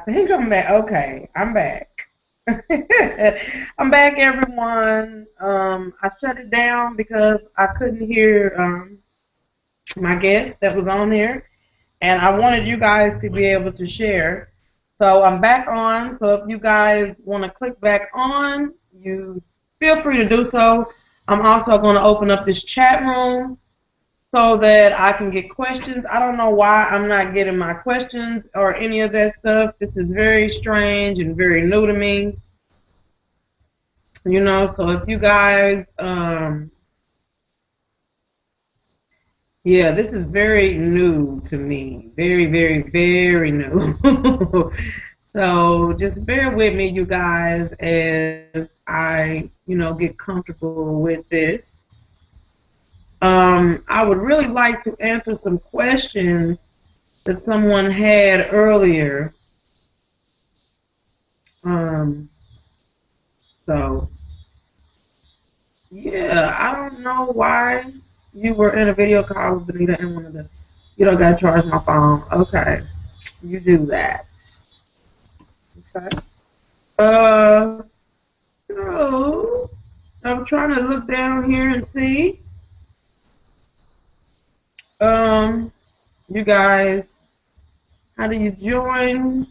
think I'm back. Okay, I'm back. I'm back, everyone. I shut it down because I couldn't hear my guest that was on there, and I wanted you guys to be able to share. So I'm back on. So if you guys want to click back on, you feel free to do so. I'm also going to open up this chat room so that I can get questions. I don't know why I'm not getting my questions or any of that stuff. This is very strange and very new to me, So if you guys, yeah, this is very new to me. Very, very, very new. So just bear with me, you guys, as I get comfortable with this. I would really like to answer some questions that someone had earlier. Um, so yeah, I don't know why you were in a video call with Benita and one of the you don't gotta charge my phone. Okay. You do that. Okay. Uh so I'm trying to look down here and see. Um you guys, how do you join?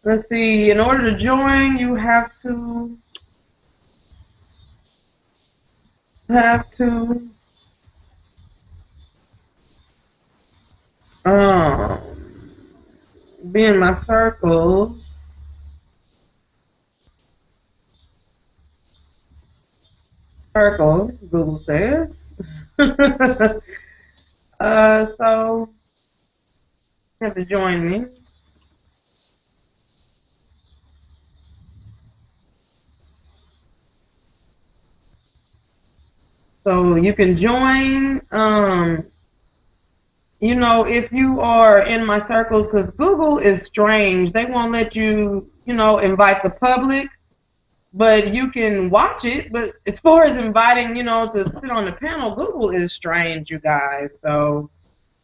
Let's see, in order to join you have to um be in my circle, Google says. So you have to join me. So you can join, if you are in my circles, because Google is strange. They won't let you invite the public, but you can watch it. But as far as inviting to sit on the panel, Google is strange, you guys. So,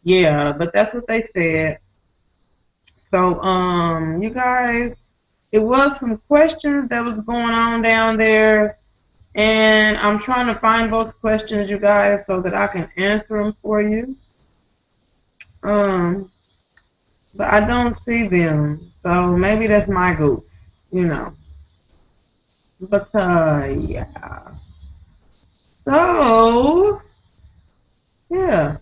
yeah, but that's what they said. So, you guys, it was some questions that was going on down there. And I'm trying to find those questions, you guys, so that I can answer them for you. Um, but I don't see them, so maybe that's my goof, you know. But yeah. So yeah,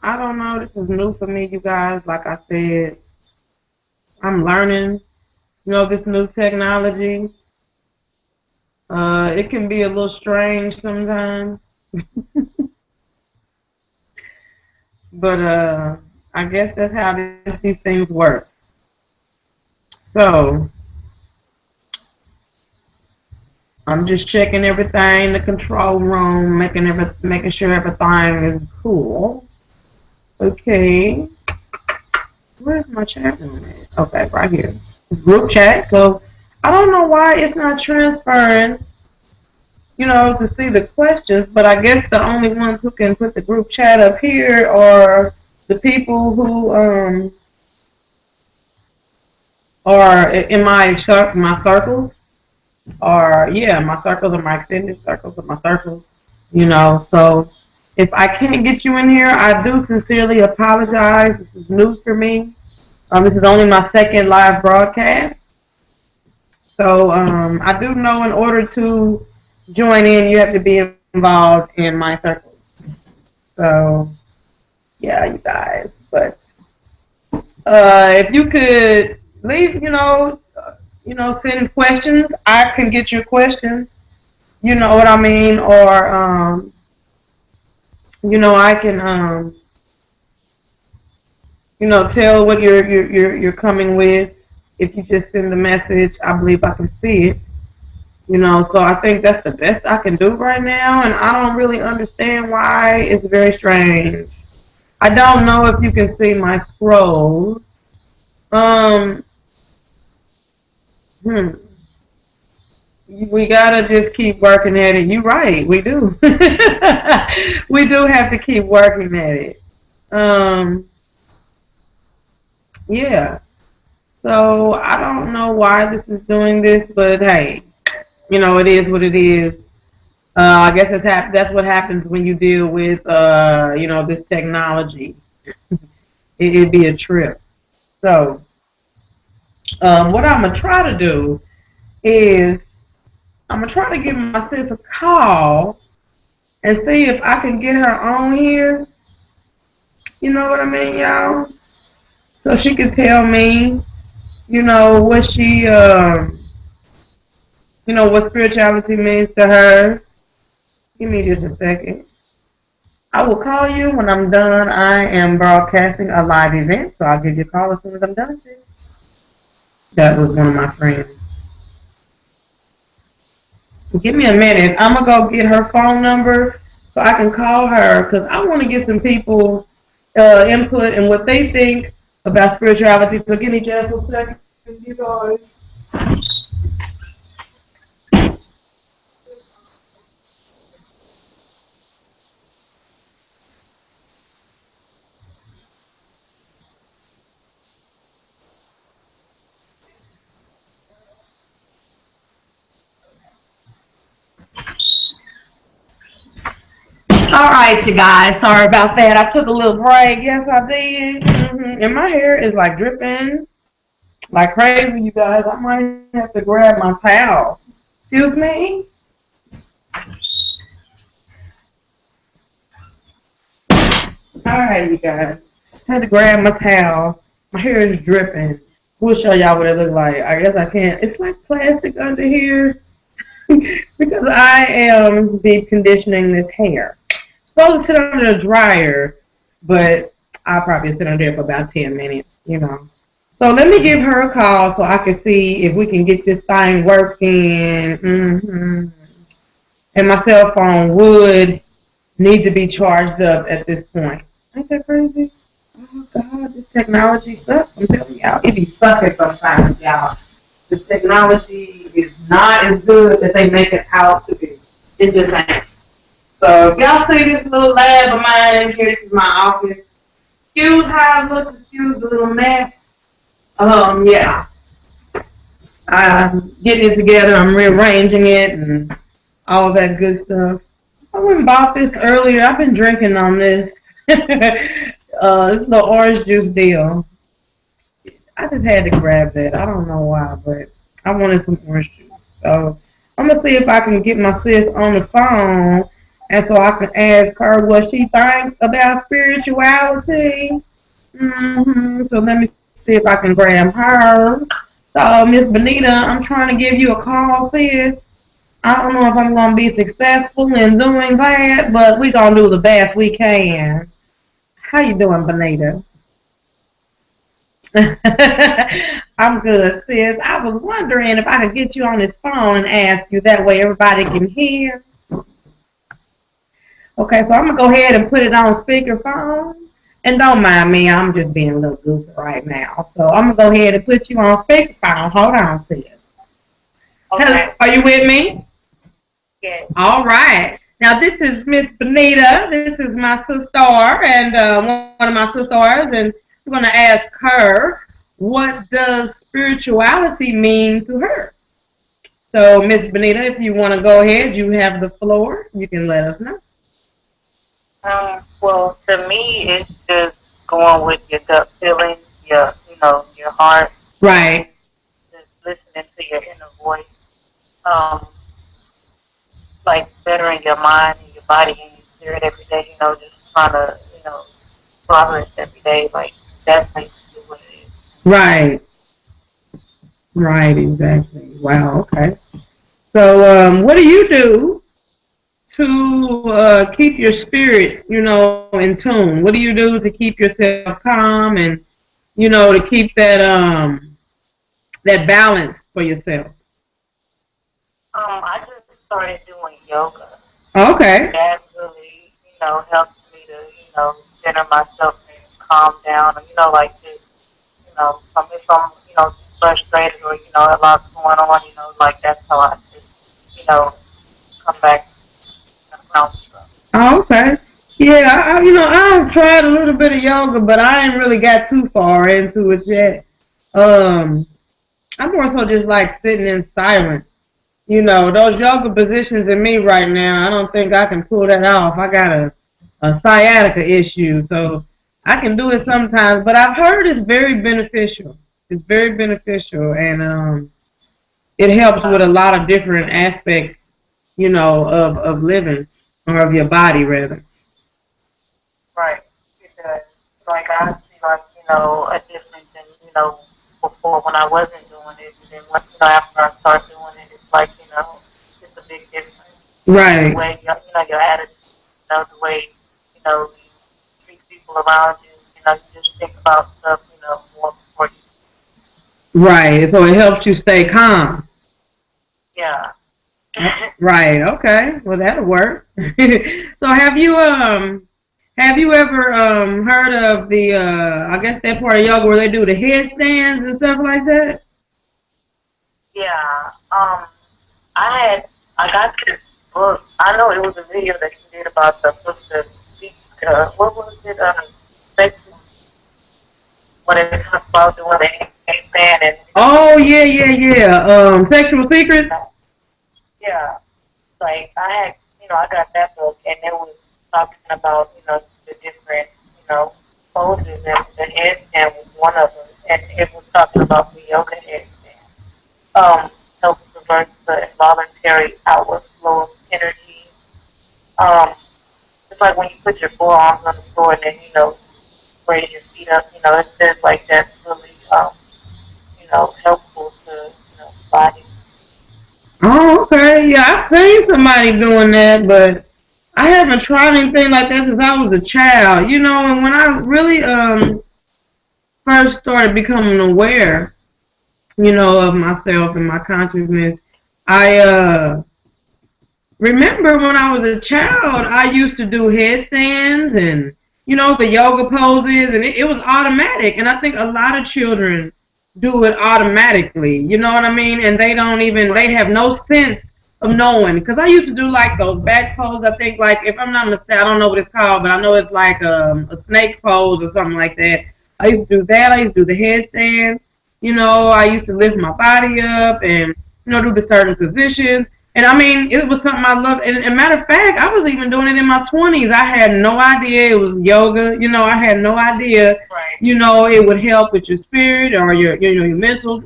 I don't know. This is new for me, you guys. Like I said, I'm learning this new technology. It can be a little strange sometimes, but I guess that's how these things work. So I'm just checking everything, the control room, making sure everything is cool. Okay, where's my chat room at? Okay, right here. It's group chat. So I don't know why it's not transferring to see the questions, but I guess the only ones who can put the group chat up here are the people who are in my circles. Or yeah, my circles are my extended circles of my circles. So if I can't get you in here, I do sincerely apologize. This is new for me. This is only my second live broadcast. So I do know in order to join in, you have to be involved in my circle. So yeah, you guys. But if you could leave, send questions. I can get your questions. You know what I mean? Or I can tell what you're coming with. If you just send the message, I believe I can see it. So I think that's the best I can do right now, and I don't really understand why. It's very strange. I don't know if you can see my scroll. Um, hmm. We gotta just keep working at it. You're right, we do. We do have to keep working at it. Yeah. So I don't know why this is doing this, but hey, it is what it is. I guess that's what happens when you deal with this technology. It'd be a trip. So what I'm gonna try to do is I'm gonna try to give my sis a call and see if I can get her on here. You know what I mean, y'all? So she can tell me, what what spirituality means to her. Give me just a second. I will call you when I'm done. I am broadcasting a live event, so I'll give you a call as soon as I'm done. That was one of my friends. Give me a minute. I'm going to go get her phone number so I can call her because I want to get some people input and what they think about spirituality. So give me just a second, you guys. All right, you guys. Sorry about that. I took a little break. Yes, I did. And my hair is like dripping like crazy, you guys. I might have to grab my towel. Excuse me? Alright, you guys. I had to grab my towel. My hair is dripping. We'll show y'all what it looks like. I guess I can't. It's like plastic under here because I am deep conditioning this hair. Supposed to sit under the dryer, but I'll probably sit under there for about 10 minutes. So let me give her a call so I can see if we can get this thing working. And my cell phone would need to be charged up at this point. Ain't that crazy? Oh God, this technology sucks. I'm telling y'all, it be sucking sometimes, y'all. The technology is not as good as they make it out to be. It just ain't. So if y'all see this little lab of mine in here, this is my office. Excuse how I look, excuse the little mess. Yeah. I'm getting it together, I'm rearranging it and all that good stuff. I went and bought this earlier. I've been drinking on this. This little orange juice deal. I just had to grab that. I don't know why, but I wanted some orange juice. So I'm going to see if I can get my sis on the phone and so I can ask her what she thinks about spirituality. So let me see if I can grab her. So Miss Benita, I'm trying to give you a call, sis. I don't know if I'm going to be successful in doing that, but we're going to do the best we can. How you doing, Benita? I'm good, sis. I was wondering if I could get you on this phone and ask you that way everybody can hear. Okay, so I'm going to go ahead and put it on speakerphone. And don't mind me, I'm just being a little goofy right now. So I'm going to go ahead and put you on speakerphone. Hold on, sis. Okay. Are you with me? Yes. All right. Now, this is Miss Benita. This is my sister, and one of my sisters, and we're going to ask her, what does spirituality mean to her? So, Miss Benita, if you want to go ahead, you have the floor. You can let us know. Well, to me, it's just going with your gut feeling, your heart. Right. Just listening to your inner voice. Like bettering your mind and your body and your spirit every day. Just trying to, progress every day. Like that's basically what it is. Right. Right. Exactly. Wow. Okay. So, what do you do to keep your spirit, in tune? What do you do to keep yourself calm and, to keep that balance for yourself? I just started doing yoga. Okay. That really, helps me to, center myself and calm down. And, like this, if I'm, frustrated or, a lot's going on, like that's how I just, come back and bounce from. Oh, okay. Yeah, I've tried a little bit of yoga, but I ain't really got too far into it yet. Um, I'm more so just like sitting in silence. Those yoga positions in me right now, I don't think I can pull that off. I got a sciatica issue, so I can do it sometimes, but I've heard it's very beneficial. It's very beneficial, and it helps with a lot of different aspects, of living or of your body rather. Right. It does. Like I see like, a difference in, before when I wasn't doing it and then once, after I start doing it, it's like, it's a big difference. The Right, way your attitude, the way, you treat people around you, you just think about stuff, more before you. right. So it helps you stay calm. Yeah. Right. Okay. Well, that'll work. So have you ever heard of the I guess that part of yoga where they do the headstands and stuff like that? Yeah. I got this book. I know it was a video that you did about the book, what was it? Sexual, when it talks about doing the handstand and Oh yeah, yeah, yeah. Sexual secrets. yeah, like I had, I got that book and it was talking about, the different, poses and the headstand was one of them, and it was talking about the yoga headstand. Helps reverse the involuntary outward flow of energy. Um, it's like when you put your forearms on the floor and then, raise your feet up, it says like that's really, helpful to, the body. Oh, okay. Yeah, I've seen somebody doing that, but I haven't tried anything like that since I was a child. And when I really first started becoming aware, of myself and my consciousness, I remember when I was a child, I used to do headstands and the yoga poses, and it was automatic. And I think a lot of children do it automatically. You know what I mean? And they Right. have no sense of knowing. Because I used to do like those back poses. I think like if I'm not mistaken, I don't know what it's called, but I know it's like a snake pose or something like that. I used to do that. I used to do the headstand. I used to lift my body up and do the certain positions. And I mean, it was something I loved. And matter of fact, I was even doing it in my 20s. I had no idea it was yoga. I had no idea. Right. It would help with your spirit or your mental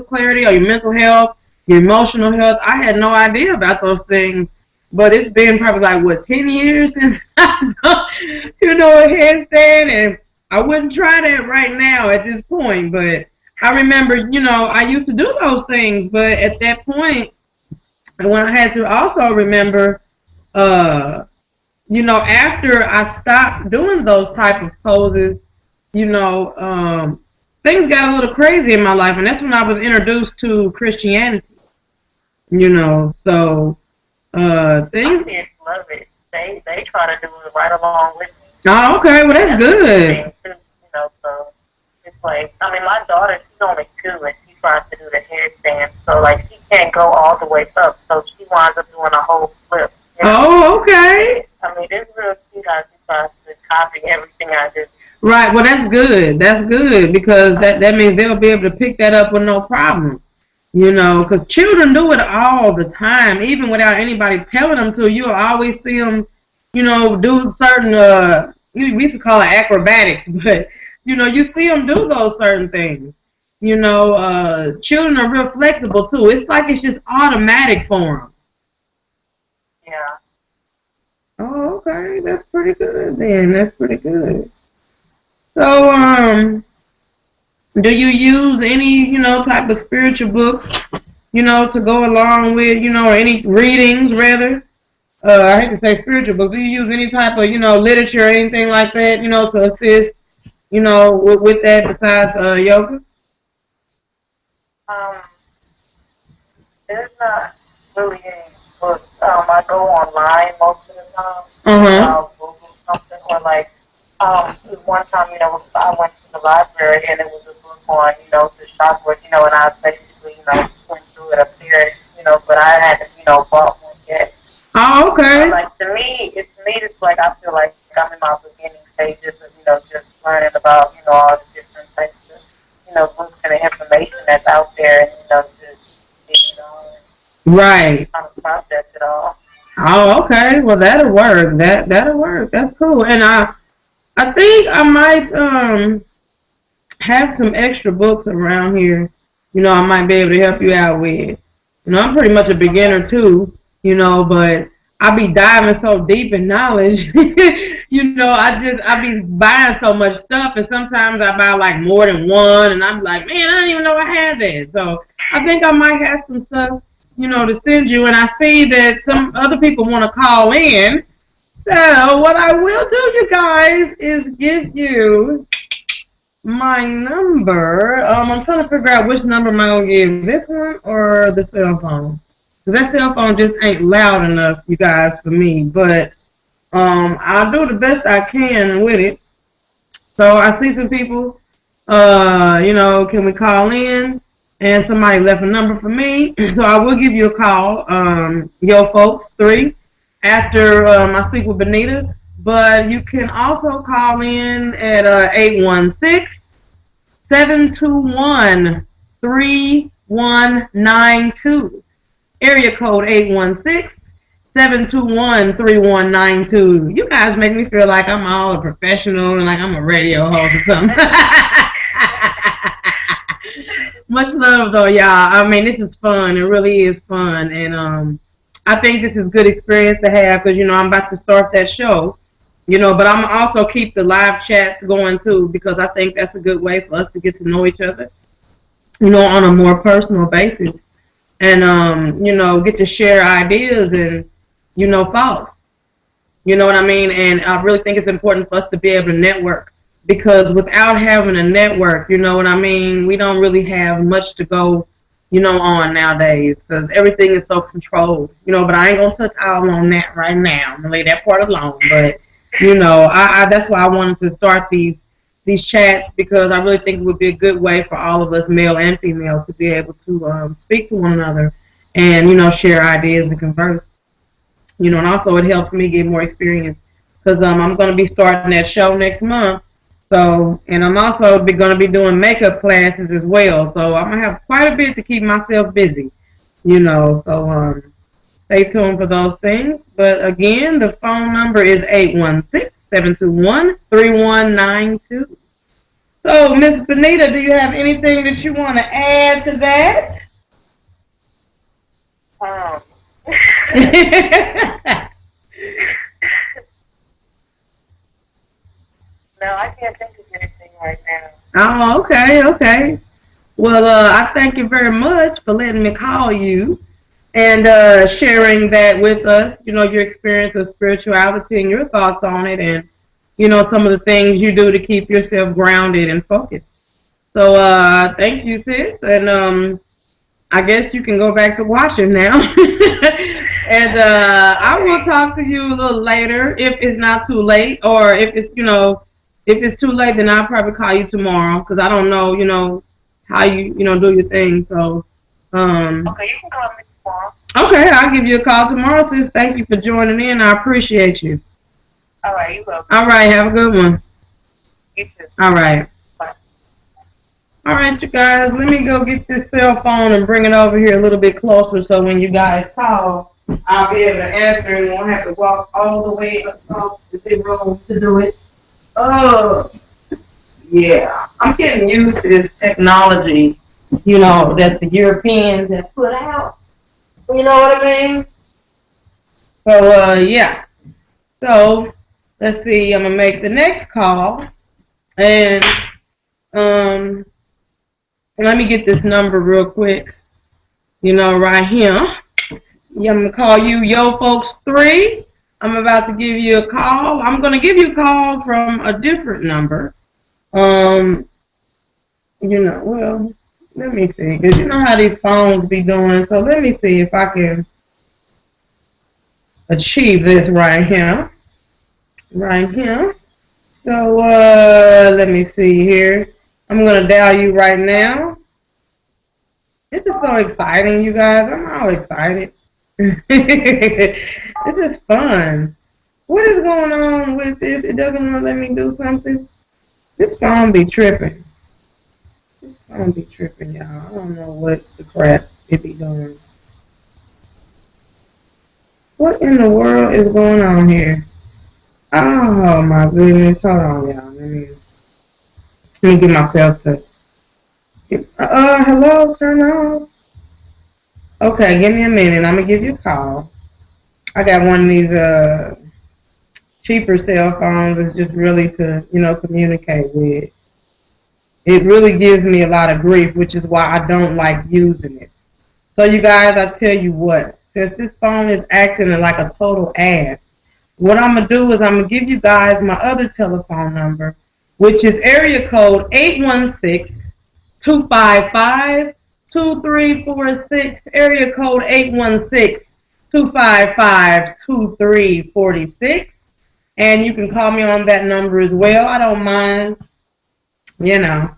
clarity or your mental health, your emotional health. I had no idea about those things. But it's been probably like what 10 years since I done, a headstand, and I wouldn't try that right now at this point. But I remember, I used to do those things, but at that point and when I had to also remember, uh, after I stopped doing those type of poses, things got a little crazy in my life, and that's when I was introduced to Christianity. So My things. kids love it. They try to do it right along with me. Oh, okay, well that's That's a good good. thing too, so it's like, I mean, my daughter, she's only 2 and she tries to do the headstand, so like she can't go all the way up, so she winds up doing a whole flip. Oh, okay. I mean, it's real cute how she tries to copy everything I do. Right. Well, that's good. That's good because that means they'll be able to pick that up with no problem. Because children do it all the time, even without anybody telling them to. You'll always see them, do certain, we used to call it acrobatics, but, you see them do those certain things. Children are real flexible too. It's like it's just automatic for them. Yeah. Oh, okay. That's pretty good then. That's pretty good. So, do you use any, type of spiritual books, to go along with, or any readings rather? I hate to say spiritual books. Do you use any type of, literature or anything like that, to assist, with that besides yoga? Um, there's not really any books. I go online most of the time, Uh and huh. I'll Google something, or like, one time, I went to the library and it was a book on, the chakras, and I basically, went through it up there, but I hadn't, bought one yet. Oh, okay. Like it's like I feel like I'm in my beginning stages of, just learning about, all the different types of, books and it Right. Trying to process it all. Oh, okay. Well, that'll work. That'll work. That's cool. And I think I might have some extra books around here. I might be able to help you out with. I'm pretty much a beginner too. But I be diving so deep in knowledge. I be buying so much stuff, and sometimes I buy like more than one, and I'm like, man, I didn't even know I had that. So I think I might have some stuff, to send you. And I see that some other people want to call in. So what I will do, you guys, is give you my number. I'm trying to figure out which number am I gonna give, this one or the cell phone? Because that cell phone just ain't loud enough, you guys, for me. But I'll do the best I can with it. So I see some people. Can we call in? And somebody left a number for me, so I will give you a call. Yo, folks, 3 after I speak with Benita. But you can also call in at 816-721-3192. Area code 816-721-3192. You guys make me feel like I'm all a professional and like I'm a radio host or something. Much love though, y'all. I mean, this is fun. It really is fun. And I think this is good experience to have because, I'm about to start that show. But I'm also keep the live chats going too because I think that's a good way for us to get to know each other, on a more personal basis. And, get to share ideas and, thoughts. You know what I mean? And I really think it's important for us to be able to network because without having a network, you know what I mean, we don't really have much to go, on nowadays because everything is so controlled, but I ain't going to touch all on that right now. I'm going to lay that part alone. But, that's why I wanted to start these chats because I really think it would be a good way for all of us, male and female, to be able to speak to one another and, share ideas and converse. And also it helps me get more experience because I'm going to be starting that show next month. So, and I'm also going to be doing makeup classes as well. So I'm going to have quite a bit to keep myself busy, So stay tuned for those things. But again, the phone number is 816-721-3192. So, Miss Benita, do you have anything that you want to add to that? Um, no, I can't think of anything right now. Oh, okay. Well, I thank you very much for letting me call you and sharing that with us, your experience of spirituality and your thoughts on it and, some of the things you do to keep yourself grounded and focused. So thank you, sis. And I guess you can go back to washing now. And I will talk to you a little later if it's not too late or if it's, if it's too late, then I'll probably call you tomorrow because I don't know, how you, do your thing. So, Okay, you can call me tomorrow. Okay, I'll give you a call tomorrow, sis. Thank you for joining in. I appreciate you. All right, you welcome. All right, have a good one. You too. All right. Bye. All right, you guys, let me go get this cell phone and bring it over here a little bit closer so when you guys call, I'll be able to answer and won't have to walk all the way across the big room to do it. Oh, yeah. I'm getting used to this technology, that the Europeans have put out. You know what I mean? So, yeah. So, let's see. I'm going to make the next call. And, let me get this number real quick. Right here. Yeah, I'm going to call you Yo Folks 3. I'm about to give you a call. I'm going to give you a call from a different number. Well, let me see. Because you know how these phones be doing. So let me see if I can achieve this right here. Right here. So, let me see here. I'm going to dial you right now. This is so exciting, you guys. I'm all excited. This is fun. What is going on with this? It doesn't want to let me do something. This phone be tripping. This phone be tripping, y'all. I don't know what the crap it be doing. What in the world is going on here? Oh my goodness. Hold on, y'all. Let me get myself to. Hello, turn off. Okay, give me a minute. I'm gonna give you a call. I got one of these cheaper cell phones. It's just really to communicate with. It really gives me a lot of grief, which is why I don't like using it. So you guys, I tell you what. Since this phone is acting like a total ass, what I'm gonna do is I'm gonna give you guys my other telephone number, which is area code 816-255-2346. Area code 816-255-2346. And you can call me on that number as well. I don't mind, you know.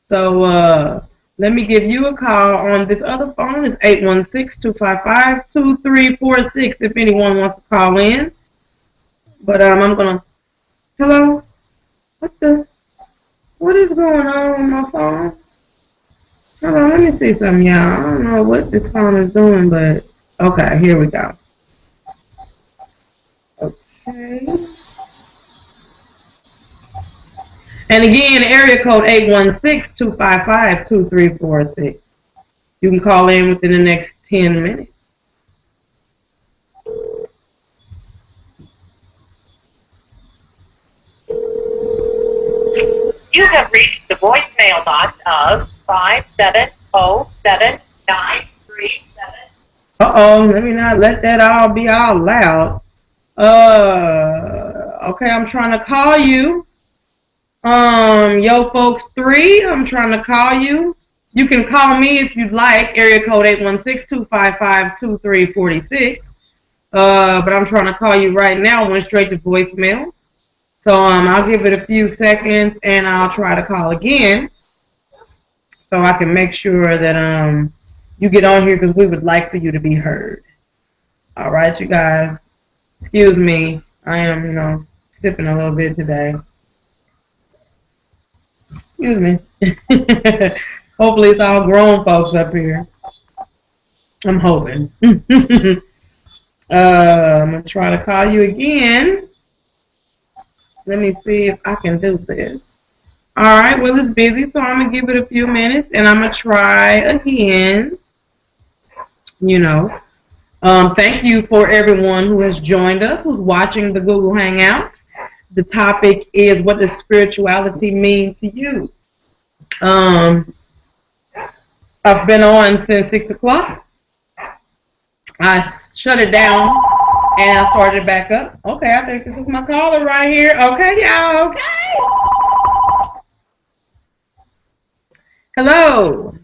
So let me give you a call on this other phone. It's 816-255-2346 if anyone wants to call in. But I'm gonna. Hello. What is going on with my phone? Hold on, let me see something, y'all. I don't know what this phone is doing, but okay, here we go. Okay. And again, area code 816-255-2346. You can call in within the next 10 minutes. You have reached the voicemail box of 5707937. Let me not let that all be all loud. Okay, I'm trying to call you. Yo folks 3, I'm trying to call you. You can call me if you'd like, area code 816-255-2346. But I'm trying to call you right now, went straight to voicemail. So I'll give it a few seconds and I'll try to call again so I can make sure that you get on here because we would like for you to be heard. All right, you guys. Excuse me. I am, sipping a little bit today. Excuse me. Hopefully it's all grown folks up here. I'm hoping. I'm going to try to call you again. Let me see if I can do this. All right, well, it's busy, so I'm going to give it a few minutes, and I'm going to try again. Thank you for everyone who has joined us, who's watching the Google Hangout. The topic is, what does spirituality mean to you? I've been on since 6 o'clock. I shut it down. And I started back up. Okay, I think this is my caller right here. Okay, y'all. Okay. Hello.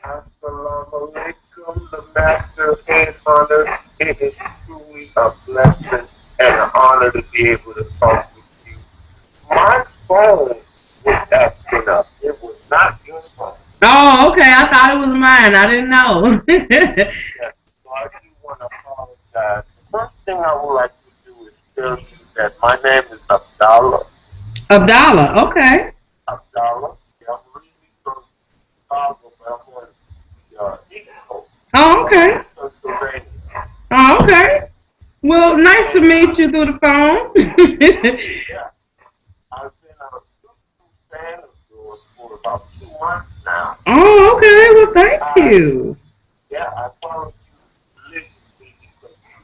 Assalamu alaikum, the Master Headhunter. It is truly a blessing and an honor to be able to talk with you. My phone was acting up. It was not your phone. Oh, okay. I thought it was mine. I didn't know. Yes, so I do want to apologize. First thing I would like to do is tell you that my name is Abdallah. Abdallah, okay. Abdallah. Yeah, I'm originally from Chicago, but I'm on the East Coast. Oh, okay. Pennsylvania. Oh, okay. Well, nice to meet you through the phone. Yeah. I've been a super fan of yours for about 2 months now. Oh, okay. Well, thank you. Yeah, I follow you religiously because you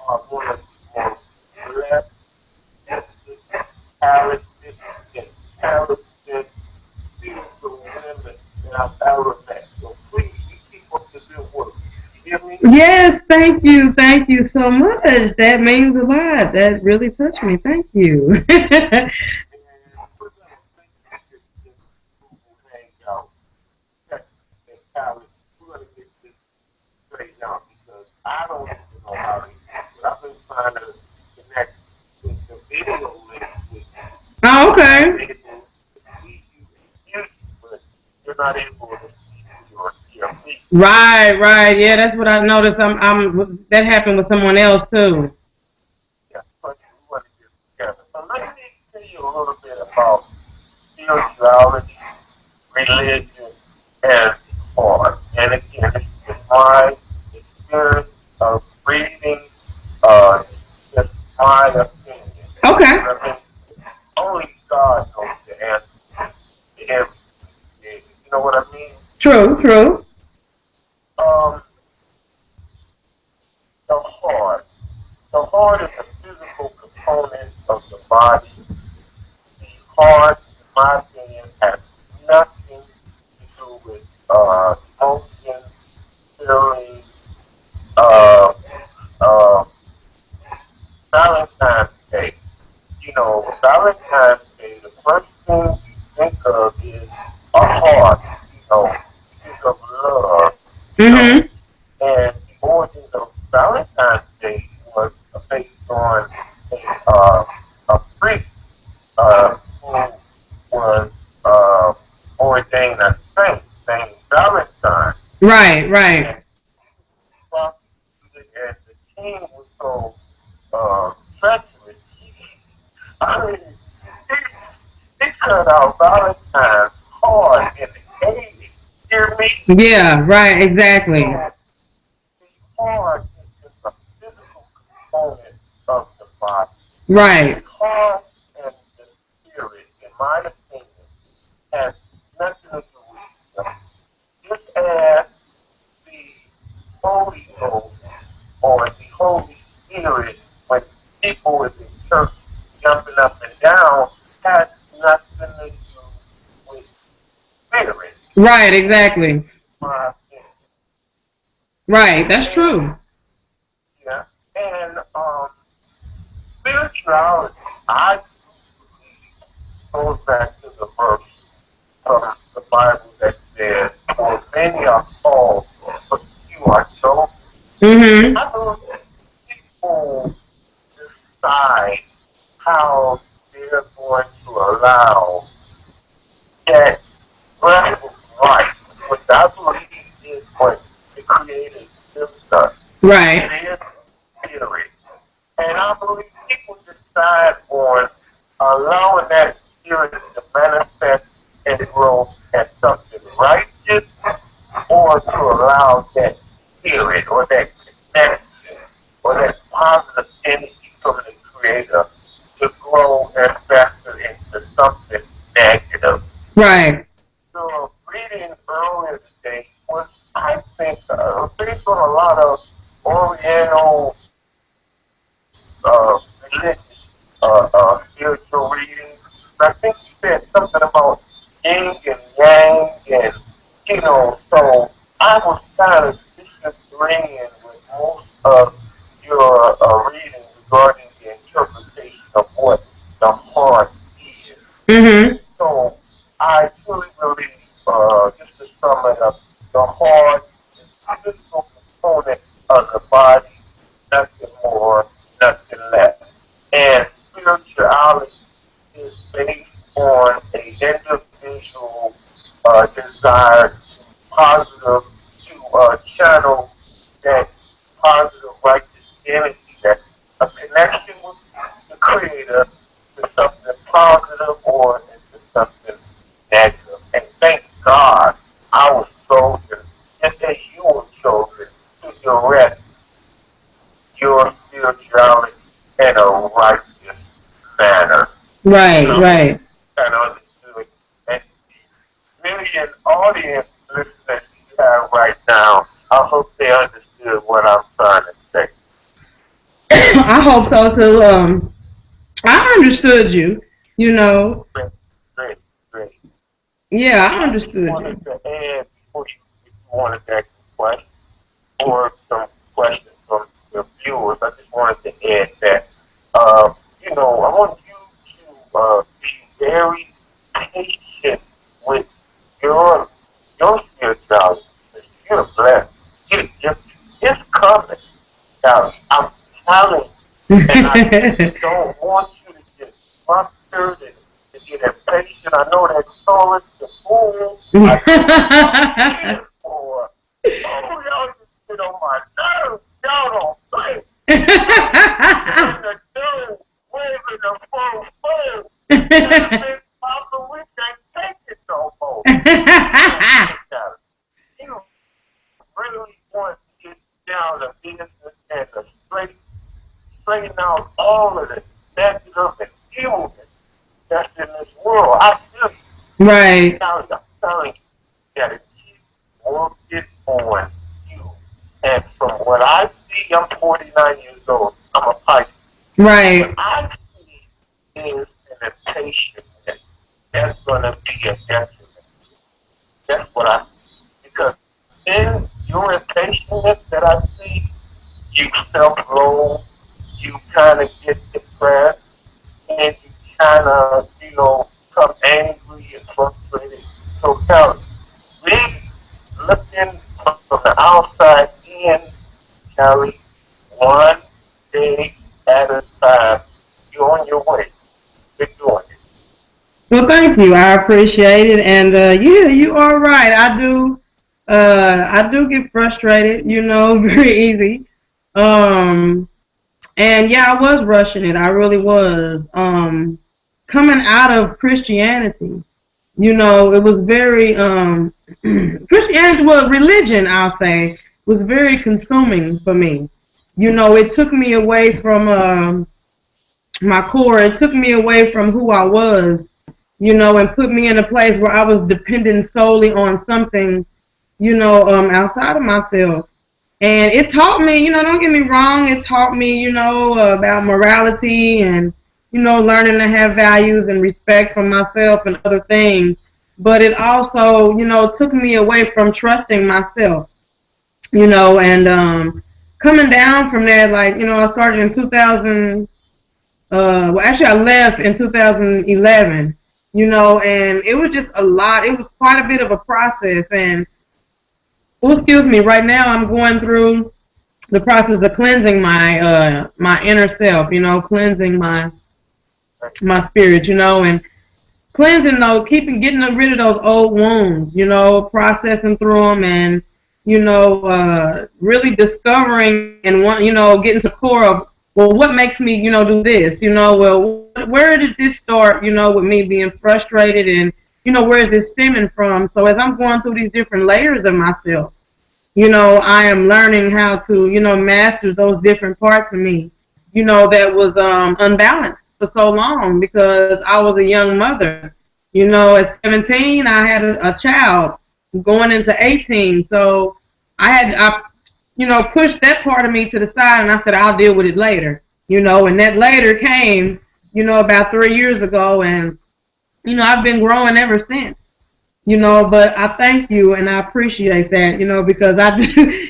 are one of the most blessed, talented, beautiful women that I've ever met. So please, you keep up the good work. You hear me? Yes, thank you. Thank you so much. That means a lot. That really touched me. Thank you. And we're going to finish this Google Hangout. And Callie, we're going to get this straightened out because I don't even know how to use it. But I've been trying to connect with the video link with you. Oh, okay. I'm able to see you and hear you, but you're not able to see me or hear me. Right. Yeah, that's what I noticed. That happened with someone else too. Yeah, but we want to get together. So let me tell you a little bit about spirituality, religion, and art. And again, this is my experience of reading True, true. Um, the heart. The heart is a physical component of the body. The heart, in my opinion, has nothing to do with emotions, feelings, uh, uh, Valentine's Day. You know, Valentine's Day, the first thing you think of is a heart. You know, you think of love. You know, Mhm. and the origins of Valentine's Day was based on a priest who was ordained a saint named Valentine, Right, right. and prosecuted, and the king was so treacherous. I mean, he, he cut out Valentine's hard in the 80s. Hear me? Yeah, right, exactly. So the heart is just a physical component of the body. The Right. heart and the spirit, in my opinion, has nothing to do with each other. Just as the Holy Ghost or the Holy Spirit, when people is in church jumping up and down, has nothing to do with spirit, Right, exactly. my opinion. Right, that's And true. yeah, and spirituality, I believe, goes back to the verse from the Bible that says, "For many are called, but few are chosen." Mhm. I believe people decide how they're going to allow that breath of life, which I believe is what the Creator gives us. Right. It is spirit. And I believe people decide on allowing that spirit to manifest and grow as something righteous, or to allow that spirit or that connection or that positive energy from the Creator to grow and fester into something negative. Right. So reading earlier today was, I think, based on a lot of Oriental religious spiritual readings. I think you said something about yin and yang, and so I was kind of disagreeing with most of your reading regarding the interpretation of what the heart is. Mhm. So I truly believe, just to sum it up, the heart is a physical component of the body, nothing more, nothing less. And spirituality is based on a individual desire to positive, to channel that positive righteous energy, that a connection with the Creator to something positive or into something negative. And thank God I was chosen, just as you were chosen, to direct your spirituality in a righteous manner. And Right, I hope right. that understood. And the million audience listeners you have right now, I hope they understood what I'm trying to say. I hope so too. I understood you. You know. Great, great, great. Yeah, I I just understood wanted you. to add before if you wanted to ask a question or some questions from your viewers, I just wanted to add that, I want you to be very patient with your your spirituality. Because you're blessed. It's coming, Callie. I'm telling you. And I just don't want you to get flustered and to get impatient. I know that Taurus the fool. I know what y'all stand for. Oh, y'all just get on my nerves. Y'all don't think. And the dude waving the full fool. And Miss Papa, we can't take it no more. You really want to get down to business and to straighten out all of the negative and evilness that's in this world. I feel you. Right. I'm telling you that it's on you. And from what I see, I'm 49 years old. I'm a Pisces. What Right. I see is an impatience that's going to be a detriment. That's what I see. Because in your impatience that I see, you self-loathe, you kind of get depressed, and you kind of, become angry and frustrated. So, Kelly, we looking from the outside in, Kelly, one day at a time. You're on your way. You're doing it. Well, thank you. I appreciate it. And yeah, you are right. I do get frustrated, very easy. Um, and yeah, I was rushing it. I really was. Coming out of Christianity, it was very Christianity, well, religion, I'll say, was very consuming for me. It took me away from my core. It took me away from who I was, and put me in a place where I was dependent solely on something, outside of myself. And it taught me, don't get me wrong, it taught me, about morality and, learning to have values and respect for myself and other things. But it also, took me away from trusting myself, and coming down from that, like, I started in 2000, well, actually, I left in 2011, and it was just a lot. It was quite a bit of a process. And, well, excuse me, right now I'm going through the process of cleansing my inner self, cleansing my spirit, and cleansing those, getting rid of those old wounds, processing through them, and really discovering and getting to the core of, well, what makes me, do this, well, where did this start, with me being frustrated, and where is this stemming from? So as I'm going through these different layers of myself, I am learning how to, master those different parts of me, that was unbalanced for so long because I was a young mother. At 17, I had a child going into 18. So pushed that part of me to the side and I said, I'll deal with it later, and that later came, about 3 years ago. And, I've been growing ever since. But I thank you and I appreciate that, because I do,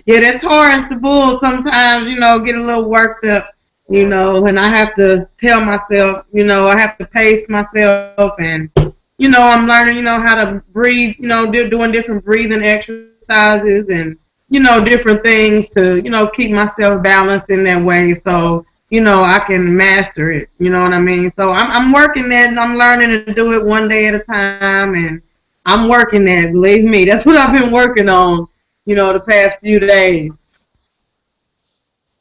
yeah, that Taurus, the bull, sometimes, get a little worked up, and I have to tell myself, I have to pace myself, and, I'm learning, how to breathe, doing different breathing exercises and, different things to, keep myself balanced in that way. So, I can master it, you know what I mean? So I'm working at it, and I'm learning to do it one day at a time, and I'm working at it, believe me. That's what I've been working on, the past few days.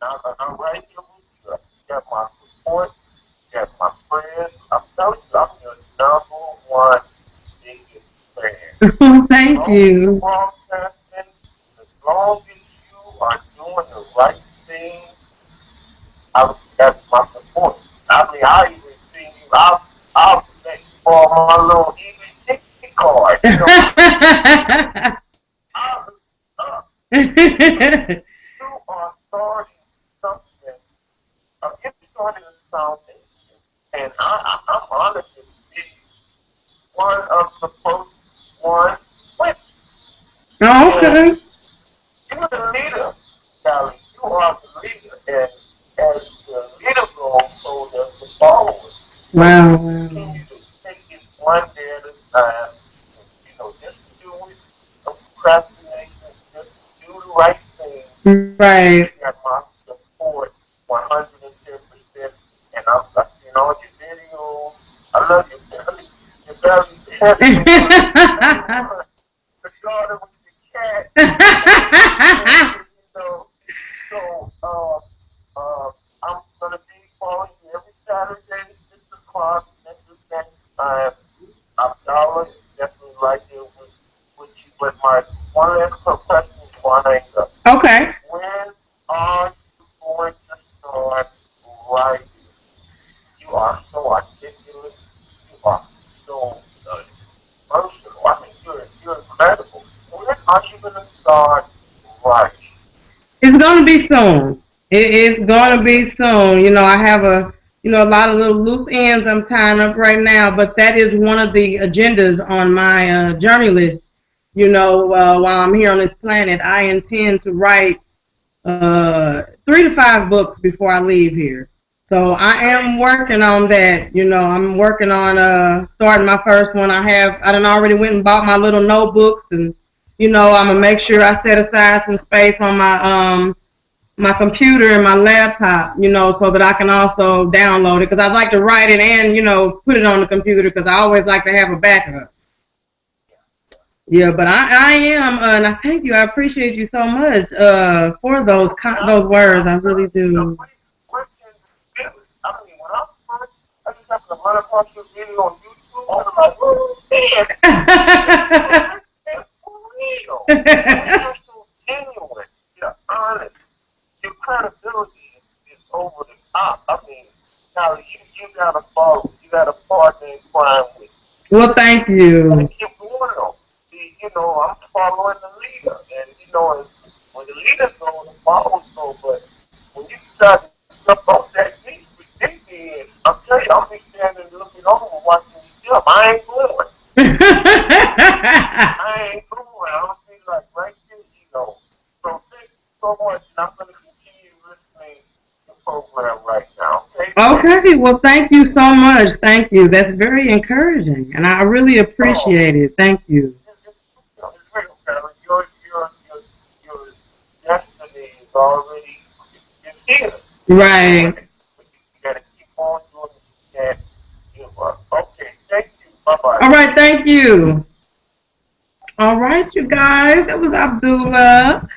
I'm right here with you. You got my support. You got my friends. I'm telling you, I'm your number one biggest fan. As Thank long as you're you. broadcasting, as long as you are doing the right thing, that's my support. I mean, I even see you. I'll let you borrow my little easy ticket card. I'll hook you up because you are starting something. You're starting a foundation, and I'm honored to be one of the first one with Oh, you. And okay. you're the leader, Sally. You are the leader, and as the leader goes, so does the followers. So Wow, just wow. continue to take it one day at a time. And, just do it. No procrastination. Just do the right thing. And Right. you got my support 110%. And I'm seeing all your videos. I love your belly. Your belly dancing one. Another one. The daughter with the cat. And, so I'm gonna be calling you every Saturday, 6 o'clock, next time. I'm Dollar, definitely right there with you. But my one last quick question before I hang up. Okay. When are you going to start writing? You are so articulate. You are so versatile. I mean, you're incredible. When are you going to start Right. It's gonna be soon. It's gonna be soon. I have a lot of little loose ends I'm tying up right now, but that is one of the agendas on my journey list. While I'm here on this planet, I intend to write 3 to 5 books before I leave here. So I am working on that. I'm working on starting my first one. I done already went and bought my little notebooks, and I'm gonna make sure I set aside some space on my computer and my laptop, so that I can also download it, because I'd like to write it and put it on the computer, because I always like to have a backup. Yeah, but I am, and I thank you. I appreciate you so much for those words. I really do. Where can you feel it? I mean, when I first, I just happened to run across your video on YouTube. I was like, oh, man, that's for real. You're so genuine. You're honest. Your credibility is over the top. I mean, now you got a follow, you got a partner in crime with Well, thank you. you. Gotta keep going on. See, I'm following the leader, and when the leader's go, the followers go. But when you decide to jump off that knee with big head, I'm telling you, I'll be standing looking over watching you jump. I ain't going. I ain't going. I'll be like right there. So thank you so much, and I'm gonna continue listening to the program right now. Okay? Okay, well, thank you so much. Thank you. That's very encouraging, and I really Oh, appreciate it. Thank you. it's real, Carol. Your destiny is already it's here. Right. But you gotta keep on doing what you can give up. Okay, thank you. Bye bye. All right, thank you. All right, you guys. That was Abdullah.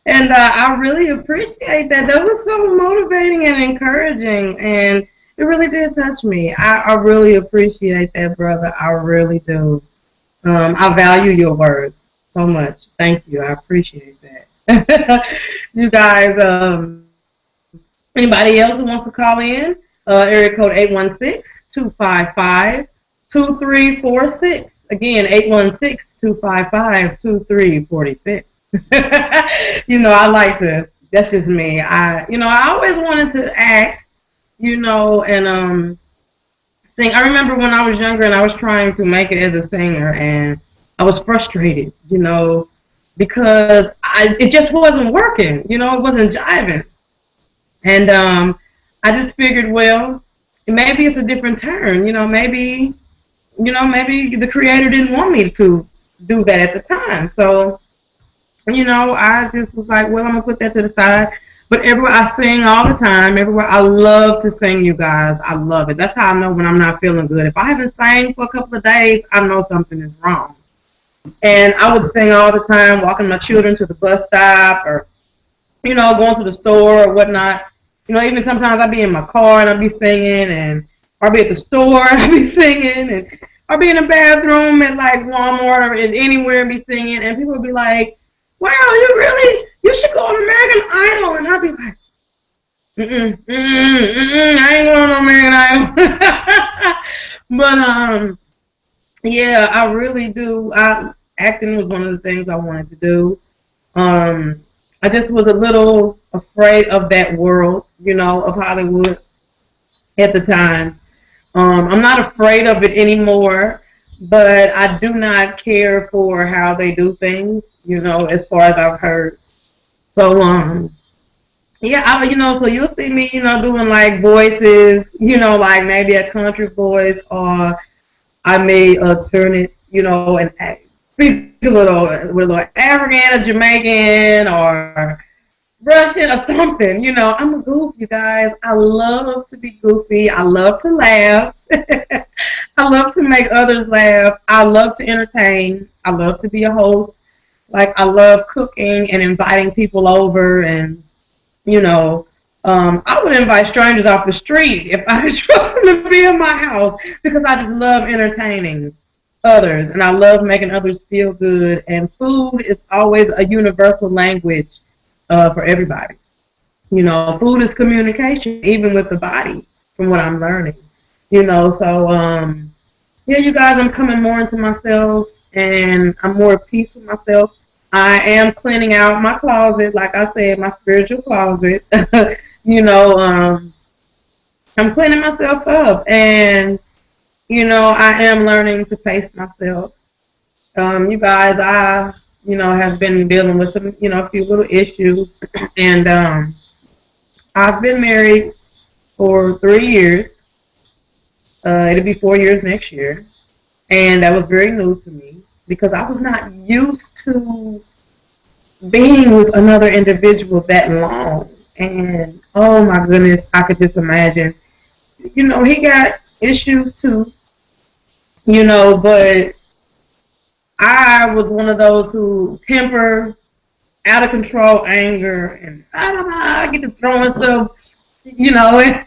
And I really appreciate that. That was so motivating and encouraging. And it really did touch me. I really appreciate that, brother. I really do. I value your words so much. Thank you. I appreciate that. You guys, anybody else who wants to call in? Area code 816-255-2346. Again, 816-255-2346. I like to, that's just me. I always wanted to act, and sing. I remember when I was younger and I was trying to make it as a singer, and I was frustrated, because it just wasn't working, it wasn't jiving. And I just figured, well, maybe it's a different turn, maybe the creator didn't want me to do that at the time. So I just was like, well, I'm gonna put that to the side. But everywhere I sing all the time, everywhere I love to sing, you guys. I love it. That's how I know when I'm not feeling good. If I haven't sang for a couple of days, I know something is wrong. And I would sing all the time, walking my children to the bus stop, or going to the store or whatnot. Even sometimes I'd be in my car and I'd be singing, and or I'd be at the store and I'd be singing, and I'd be in the bathroom at like Walmart or anywhere and be singing, and people would be like, wow, you should go on American Idol. And I'd be like, I ain't going on American Idol. But, yeah, I really do. Acting was one of the things I wanted to do. I just was a little afraid of that world, of Hollywood at the time. I'm not afraid of it anymore, but I do not care for how they do things, as far as I've heard. So, yeah, so you'll see me, doing like voices, like maybe a country voice, or I may turn it, and speak a little with a little African or Jamaican or Russian or something. I'm a goof, you guys. I love to be goofy. I love to laugh. I love to make others laugh. I love to entertain. I love to be a host. Like, I love cooking and inviting people over, and I would invite strangers off the street if I could trust them to be in my house, because I just love entertaining others, and I love making others feel good. And food is always a universal language for everybody. Food is communication, even with the body, from what I'm learning. So yeah, you guys, I'm coming more into myself, and I'm more at peace with myself. I am cleaning out my closet, like I said, my spiritual closet. you know, I'm cleaning myself up, and I am learning to pace myself. You guys, I have been dealing with some a few little issues, and I've been married for 3 years. It'll be 4 years next year, and that was very new to me because I was not used to being with another individual that long. And oh my goodness, I could just imagine. He got issues too, but I was one of those who temper, out of control anger, and I don't know, I get to throwing stuff, and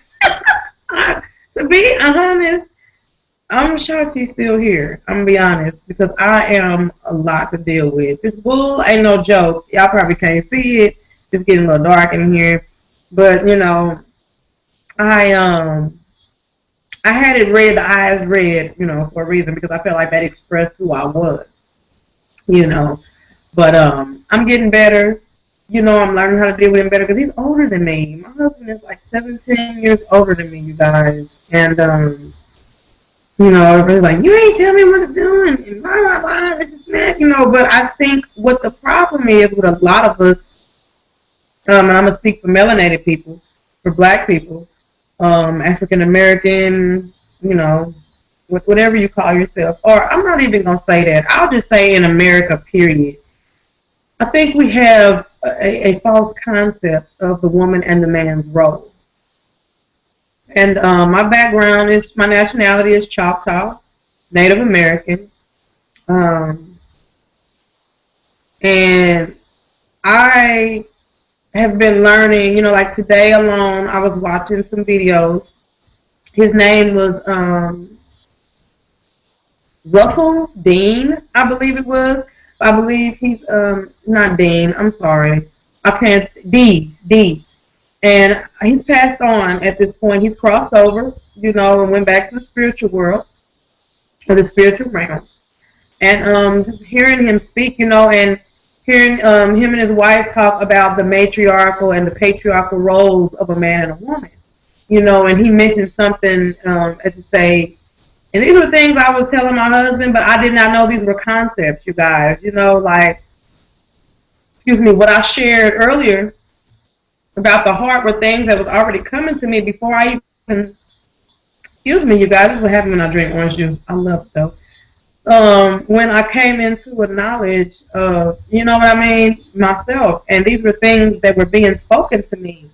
to be honest, I'm shocked he's still here. I'm gonna be honest because I am a lot to deal with. This bull ain't no joke. Y'all probably can't see it. It's getting a little dark in here, but I I had it red, the eyes red, for a reason because I felt like that expressed who I was, you know. But I'm getting better. I'm learning how to deal with him better because he's older than me. My husband is like 17 years older than me, you guys, and everybody's like, you ain't tell me what to do, and blah, blah, blah, this and that, But I think what the problem is with a lot of us, and I'm going to speak for melanated people, for black people, African American, with whatever you call yourself, or I'm not even going to say that. I'll just say in America, period. I think we have a false concept of the woman and the man's role. And my nationality is Choctaw, Native American. Um, and I have been learning, like today alone, I was watching some videos. His name was Russell Dean, I believe it was. I believe he's not Dean. I'm sorry, I can't. Dees, and he's passed on at this point. He's crossed over, and went back to the spiritual world, or the spiritual realm. And just hearing him speak, and hearing him and his wife talk about the matriarchal and the patriarchal roles of a man and a woman, and he mentioned something as to say, and these were things I was telling my husband, but I did not know these were concepts, you guys. Like, excuse me, what I shared earlier about the heart were things that was already coming to me before I even, excuse me, you guys, this is what happened when I drink orange juice. I love it though. When I came into a knowledge of, what I mean, myself, and these were things that were being spoken to me,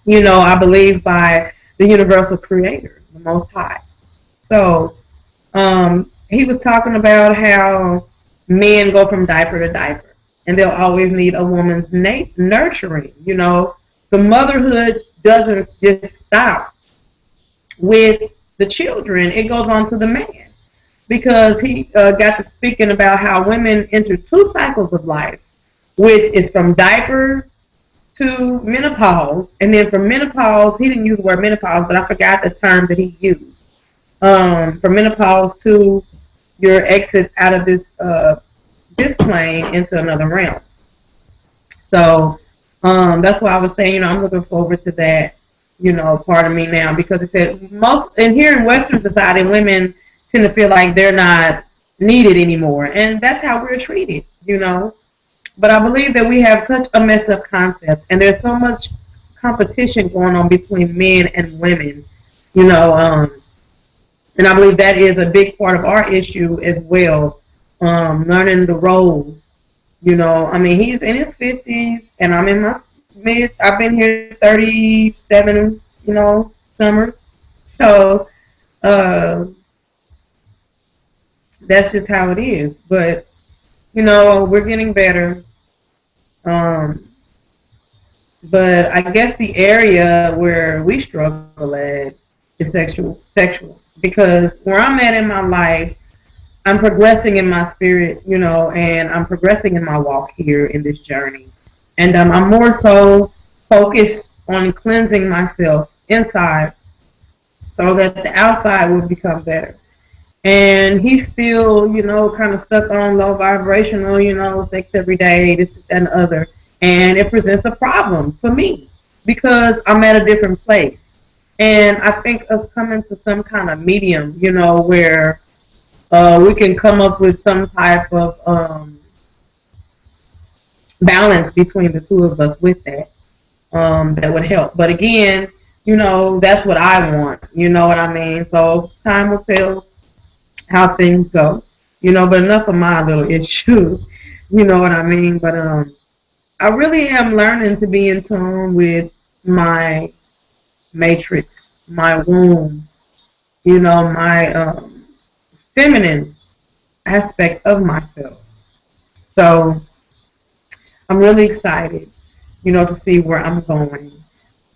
I believe by the universal creator, the Most High. So, he was talking about how men go from diaper to diaper, and they'll always need a woman's nurturing. The motherhood doesn't just stop with the children; it goes on to the man, because he got to speaking about how women enter 2 cycles of life, which is from diaper to menopause, and then from menopause, he didn't use the word menopause, but I forgot the term that he used. From menopause to your exit out of this plane into another realm. So that's why I was saying, I'm looking forward to that, part of me now, because it said and here in Western society, women tend to feel like they're not needed anymore, and that's how we're treated, But I believe that we have such a messed up concept, and there's so much competition going on between men and women, and I believe that is a big part of our issue as well, learning the roles. I mean, he's in his 50s, and I'm in my mid. I've been here 37, summers. So that's just how it is. But we're getting better. Um, but I guess the area where we struggle at is sexual, because where I'm at in my life, I'm progressing in my spirit, and I'm progressing in my walk here in this journey. And I'm more so focused on cleansing myself inside so that the outside will become better. and he's still, kind of stuck on low vibrational, sex every day, this, that, and the other. And it presents a problem for me because I'm at a different place. And I think us coming to some kind of medium, where we can come up with some type of balance between the two of us with that, that would help. But again, that's what I want. You know what I mean? So time will tell how things go. But enough of my little issues. You know what I mean? But I really am learning to be in tune with my matrix, my womb, my feminine aspect of myself. So I'm really excited, to see where I'm going.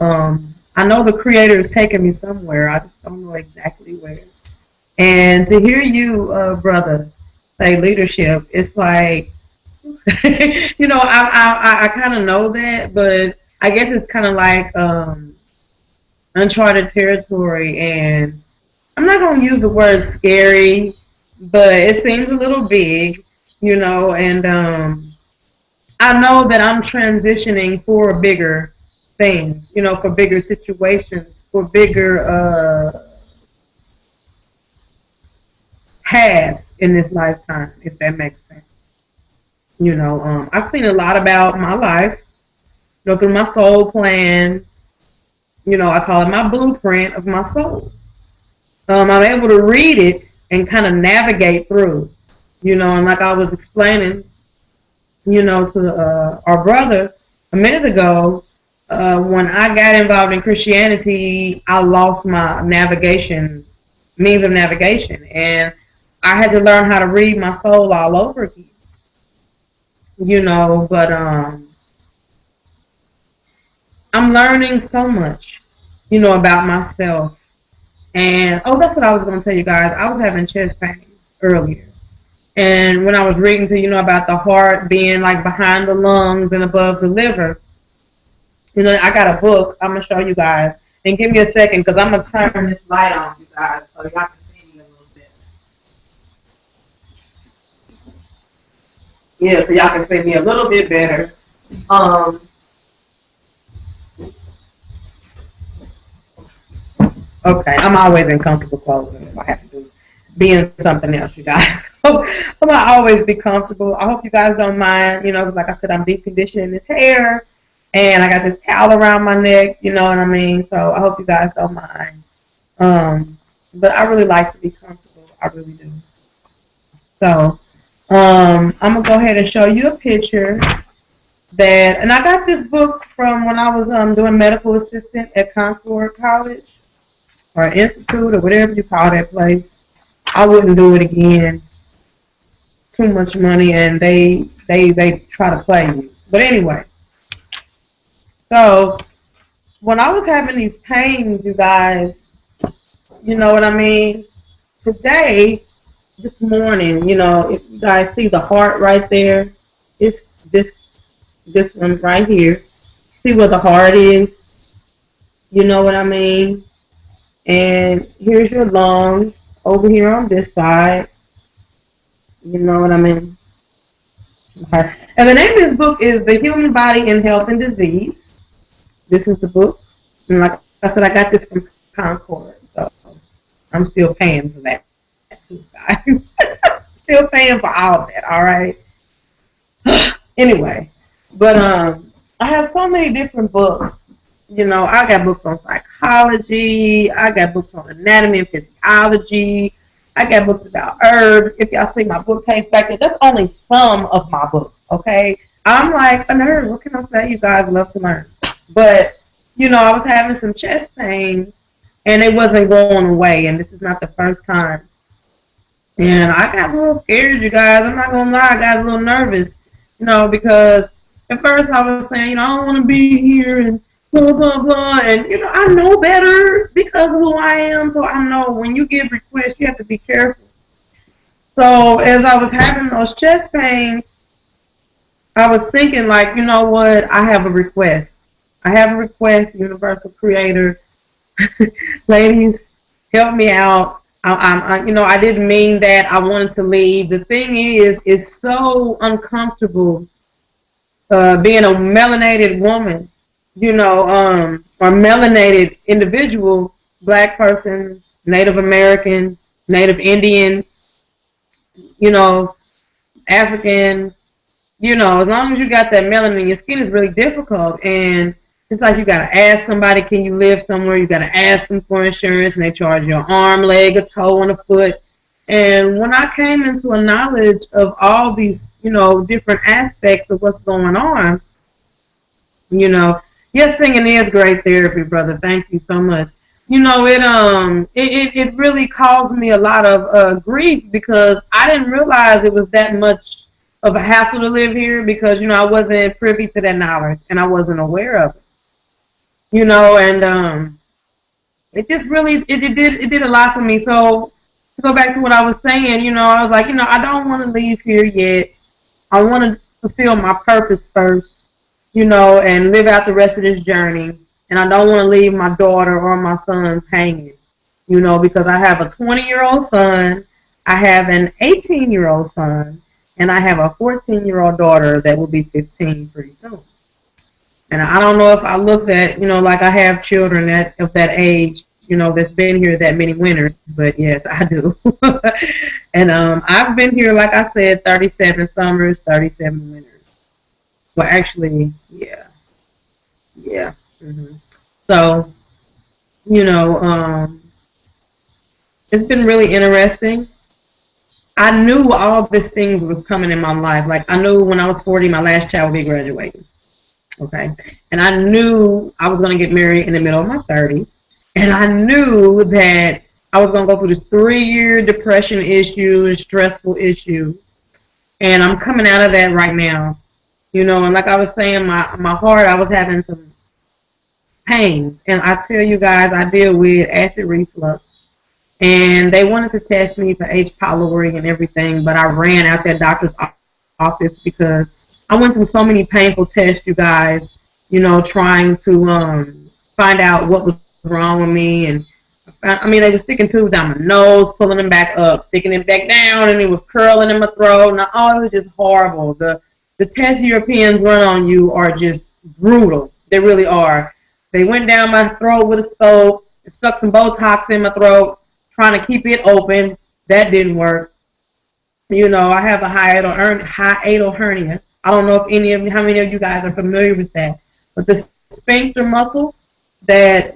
I know the creator is taking me somewhere. I just don't know exactly where. And to hear you, brother, say leadership, it's like, I kind of know that, but I guess it's kind of like uncharted territory. And I'm not going to use the word scary, but it seems a little big, and I know that I'm transitioning for bigger things, for bigger situations, for bigger paths in this lifetime, if that makes sense. I've seen a lot about my life, through my soul plan. I call it my blueprint of my soul. I'm able to read it and kind of navigate through, and like I was explaining, to our brother a minute ago, when I got involved in Christianity, I lost my means of navigation, and I had to learn how to read my soul all over again, but I'm learning so much, about myself. And oh, that's what I was going to tell you guys. I was having chest pains earlier. And when I was reading to about the heart being like behind the lungs and above the liver, I got a book. I'm gonna show you guys. And give me a second because I'm gonna turn this light on, you guys, so y'all can see me a little bit. Yeah, so y'all can see me a little bit better. Um, okay, I'm always in comfortable clothing if I have to be in something else, you guys. So I'm gonna always be comfortable. I hope you guys don't mind. Like I said, I'm deep conditioning this hair, and I got this towel around my neck. You know what I mean? So I hope you guys don't mind. But I really like to be comfortable. I really do. So I'm gonna go ahead and show you a picture and I got this book from when I was doing medical assistant at Concord College or Institute or whatever you call that place. I wouldn't do it again. Too much money, and they try to play you. But anyway, so when I was having these pains, you guys, you know what I mean? Today, this morning, if you guys see the heart right there, it's this one right here. See where the heart is? You know what I mean? And here's your lungs over here on this side. You know what I mean? Okay. And the name of this book is The Human Body in Health and Disease. This is the book. And like I said, I got this from Concord. So I'm still paying for that too, guys. Still paying for all of that, all right? Anyway, but I have so many different books. I got books on psychology. I got books on anatomy and physiology. I got books about herbs. If y'all see my bookcase back there, that's only some of my books, okay? I'm like a nerd. What can I say? You guys love to learn. But, I was having some chest pains, and it wasn't going away, and this is not the first time. And I got a little scared, you guys. I'm not going to lie. I got a little nervous, because at first I was saying, I don't want to be here, and blah, blah, blah. And, I know better because of who I am. So I know when you give requests, you have to be careful. So as I was having those chest pains, I was thinking, like, you know what? I have a request. I have a request, Universal Creator. Ladies, help me out. I didn't mean that I wanted to leave. The thing is, it's so uncomfortable being a melanated woman, or melanated individual, black person, Native American, Native Indian, you know, African, as long as you got that melanin in your skin, is really difficult. And it's like you got to ask somebody, can you live somewhere? You got to ask them for insurance, and they charge you an arm, leg, a toe, and a foot. And when I came into a knowledge of all these, different aspects of what's going on, you know, yes, singing is great therapy, brother. Thank you so much. It really caused me a lot of grief because I didn't realize it was that much of a hassle to live here because I wasn't privy to that knowledge and I wasn't aware of it. And it just really it did a lot for me. So to go back to what I was saying, I was like, I don't want to leave here yet. I want to fulfill my purpose first, and live out the rest of this journey. And I don't want to leave my daughter or my sons hanging, because I have a 20-year-old son, I have an 18-year-old son, and I have a 14-year-old daughter that will be 15 pretty soon. And I don't know if I look at, like I have children of that age, that's been here that many winters, but yes, I do. And I've been here, like I said, 37 summers, 37 winters. Well, actually, yeah. Yeah. So, you know, um, it's been really interesting. I knew all these things was coming in my life. Like, I knew when I was 40, my last child would be graduating. Okay. And I knew I was going to get married in the middle of my 30s. And I knew that I was going to go through this 3-year depression issue and stressful issue. And I'm coming out of that right now. And like I was saying, my heart, I was having some pains. And I tell you guys, I deal with acid reflux. And they wanted to test me for H. pylori and everything, but I ran out that doctor's office because I went through so many painful tests, you guys, trying to find out what was wrong with me. And I mean, they were sticking tubes down my nose, pulling them back up, sticking it back down, and it was curling in my throat. And it was just horrible. The tests Europeans run on you are just brutal. They really are. They went down my throat with a scope, stuck some Botox in my throat, trying to keep it open. That didn't work. I have a hiatal hernia. I don't know if how many of you guys are familiar with that. But the sphincter muscle that,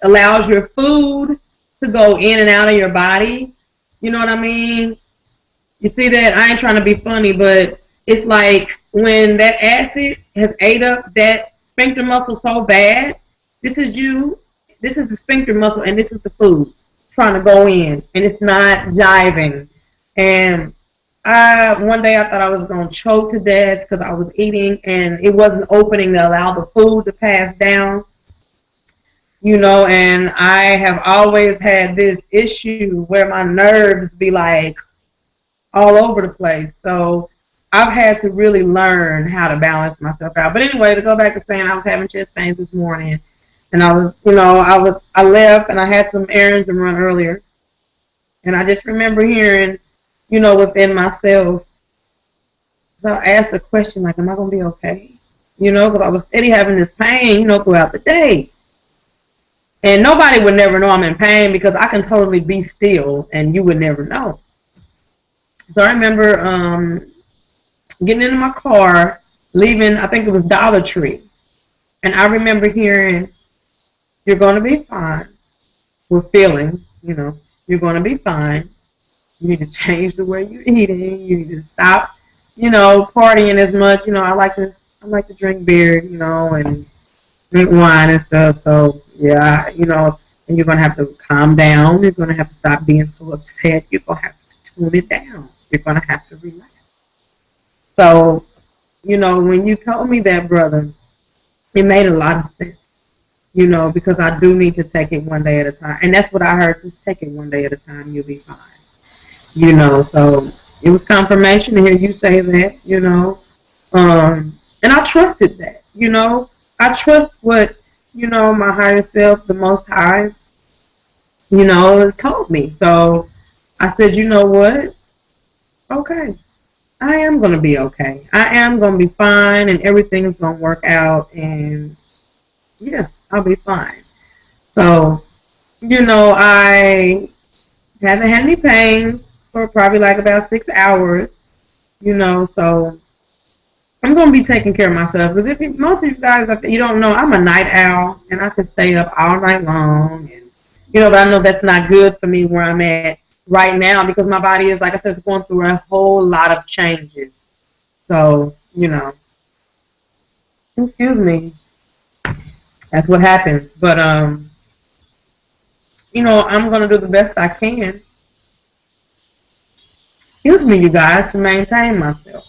allows your food to go in and out of your body. You know what I mean? You see that? I ain't trying to be funny, but it's like when that acid has ate up that sphincter muscle so bad, this is the sphincter muscle, and this is the food trying to go in, and it's not jiving. And one day I thought I was going to choke to death because I was eating, and it wasn't opening to allow the food to pass down. And I have always had this issue where my nerves be like all over the place. So I've had to really learn how to balance myself out. But anyway, to go back to saying I was having chest pains this morning, and I left and I had some errands to run earlier, and I just remember hearing, within myself. So I asked the question like, am I gonna be okay? Because I was steady having this pain, throughout the day. And nobody would never know I'm in pain because I can totally be still and you would never know. So I remember getting into my car, leaving, I think it was Dollar Tree. And I remember hearing, you're going to be fine. With feeling, you're going to be fine. You need to change the way you're eating. You need to stop, partying as much. I like to drink beer, and drink wine and stuff. So yeah, and you're gonna have to calm down. You're gonna have to stop being so upset. You're gonna have to tune it down. You're gonna have to relax. So, when you told me that, brother, it made a lot of sense. Because I do need to take it one day at a time, and that's what I heard. Just take it one day at a time. You'll be fine. So it was confirmation to hear you say that. And I trusted that. I trust what, my higher self, the Most High, told me. So I said, you know what? Okay, I am going to be okay. I am going to be fine, and everything's going to work out, and yeah, I'll be fine. So, I haven't had any pains for probably like about 6 hours, so I'm going to be taking care of myself. Because most of you guys, you don't know, I'm a night owl, and I can stay up all night long, and, but I know that's not good for me where I'm at right now because my body is, like I said, it's going through a whole lot of changes. So, excuse me, that's what happens. But, I'm going to do the best I can, excuse me, you guys, to maintain myself,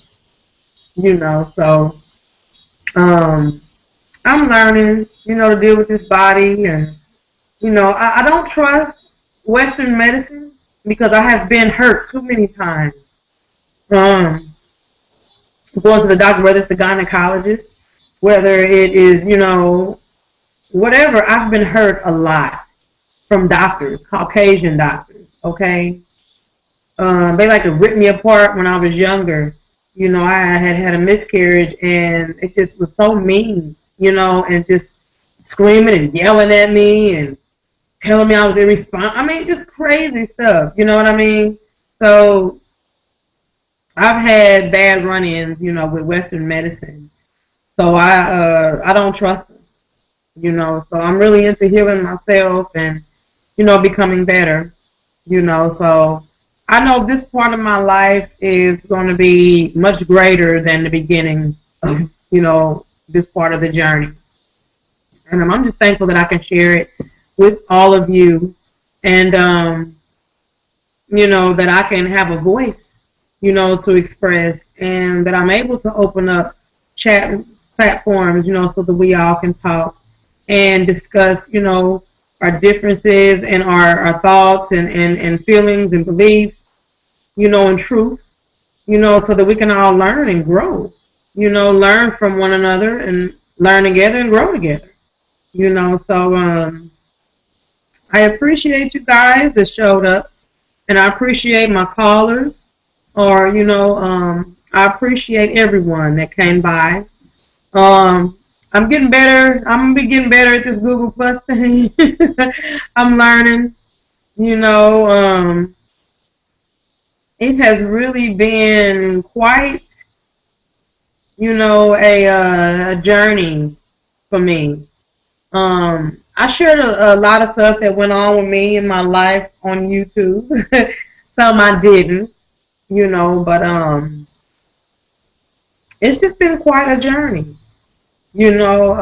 so um, I'm learning, to deal with this body. And, I don't trust Western medicine because I have been hurt too many times. Um, Going to the doctor, whether it's the gynecologist, whether it is, whatever, I've been hurt a lot from doctors, Caucasian doctors, okay? They like to rip me apart when I was younger. I had a miscarriage, and it just was so mean, and just screaming and yelling at me and telling me I was irresponsible. I mean, just crazy stuff, you know what I mean? So I've had bad run-ins, with Western medicine. So I don't trust them, So I'm really into healing myself and, becoming better, So I know this part of my life is going to be much greater than the beginning of, this part of the journey. And I'm just thankful that I can share it with all of you, and that I can have a voice, to express, and that I'm able to open up chat platforms, so that we all can talk and discuss, our differences and our thoughts and feelings and beliefs, and truth, so that we can all learn and grow, learn from one another and learn together and grow together, so I appreciate you guys that showed up, and I appreciate my callers, or I appreciate everyone that came by. I'm getting better. I'm gonna be getting better at this Google Plus thing. I'm learning. You know, it has really been quite, a journey for me. I shared a lot of stuff that went on with me in my life on YouTube. Some I didn't, but it's just been quite a journey. You know,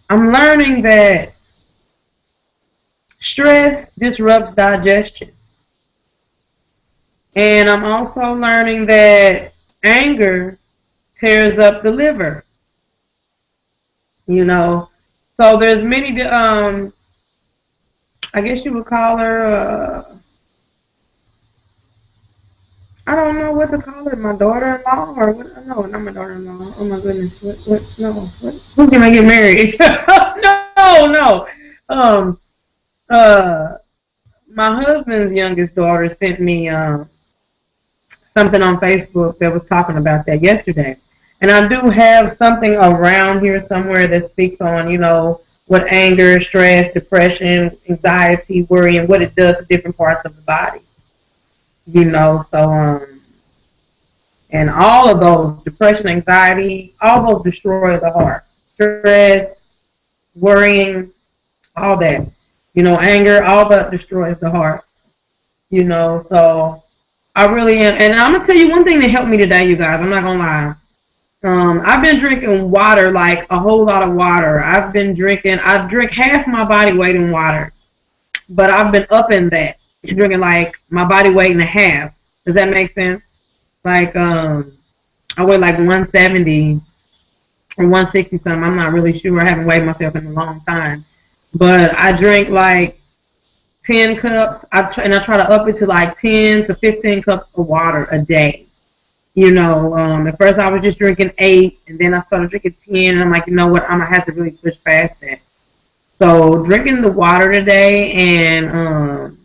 I'm learning that stress disrupts digestion. And I'm also learning that anger tears up the liver, you know. So there's many, I guess you would call her, I don't know what to call her, my daughter-in-law, or what? No, not my daughter-in-law. Oh my goodness, what, no, what, who's gonna get married? No, no. Um, uh, my husband's youngest daughter sent me, something on Facebook that was talking about that yesterday. And I do have something around here somewhere that speaks on, what anger, stress, depression, anxiety, worry, and what it does to different parts of the body. So and all of those, depression, anxiety, all those destroy the heart. Stress, worrying, all that. Anger, all that destroys the heart. So I really am. And I'm going to tell you one thing that helped me today, you guys. I'm not going to lie. I've been drinking water, like a whole lot of water. I drink half my body weight in water. But I've been upping that, drinking like my body weight and a half. Does that make sense? Like, I weigh like 170 or 160 something. I'm not really sure. I haven't weighed myself in a long time. But I drink like 10 cups, and I try to up it to like 10 to 15 cups of water a day. At first I was just drinking 8, and then I started drinking 10, and I'm like, you know what, I'm going to have to really push past that. So drinking the water today and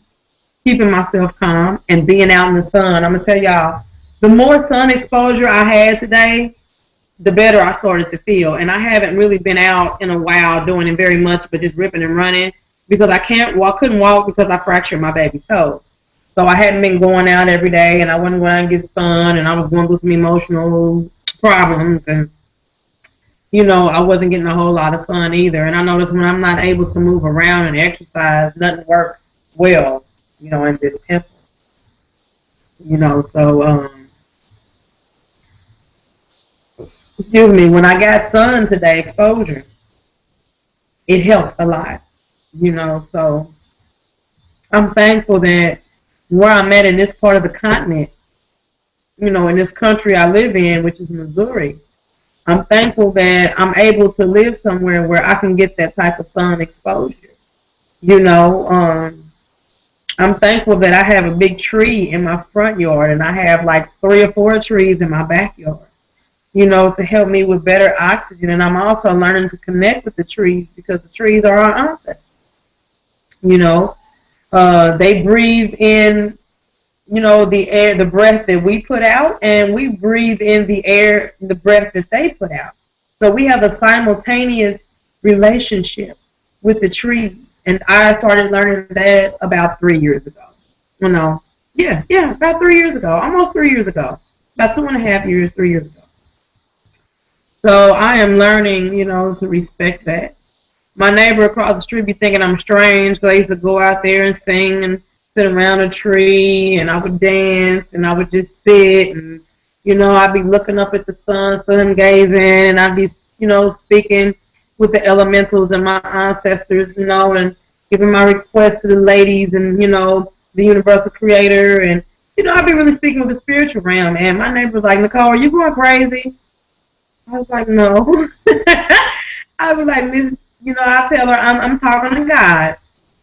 keeping myself calm and being out in the sun. I'm gonna tell y'all, the more sun exposure I had today, the better I started to feel. And I haven't really been out in a while doing it very much, but just ripping and running because I can't walk, couldn't walk because I fractured my baby toe. So I hadn't been going out every day, and I wasn't going out and get sun, and I was going through some emotional problems, and I wasn't getting a whole lot of sun either. And I noticed when I'm not able to move around and exercise, nothing works well, in this temple. So excuse me, when I got sun today, exposure, it helped a lot. So I'm thankful that where I'm at in this part of the continent, in this country I live in, which is Missouri, I'm thankful that I'm able to live somewhere where I can get that type of sun exposure. You know, um, I'm thankful that I have a big tree in my front yard and I have like 3 or 4 trees in my backyard, to help me with better oxygen. And I'm also learning to connect with the trees because the trees are our ancestors. You know, they breathe in, the air, the breath that we put out, and we breathe in the air, the breath that they put out. So we have a simultaneous relationship with the trees. And I started learning that about 3 years ago. Yeah, about 3 years ago, almost 3 years ago, about 2.5 years, 3 years ago. So I am learning, to respect that. My neighbor across the street be thinking I'm strange because I used to go out there and sing and sit around a tree and I would dance and I would just sit and, I'd be looking up at the sun gazing, and I'd be, speaking with the elementals and my ancestors, and giving my requests to the ladies and, the universal creator. And, I'd be really speaking with the spiritual realm. And my neighbor was like, Nicole, are you going crazy? I was like, no. I was like, Miss, I tell her I'm talking to God.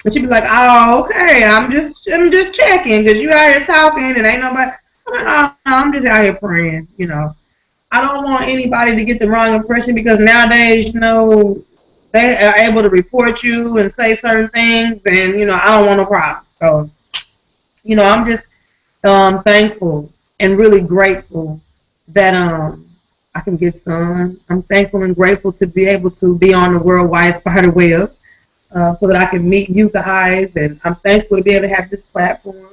And she'd be like, oh, okay, I'm just checking because you out here talking and ain't nobody. I'm like, oh, no, I'm just out here praying, I don't want anybody to get the wrong impression because nowadays, they are able to report you and say certain things, and, I don't want no problems. So, I'm just thankful and really grateful that I can get sun. I'm thankful and grateful to be able to be on the Worldwide Spider Web so that I can meet you guys, and I'm thankful to be able to have this platform.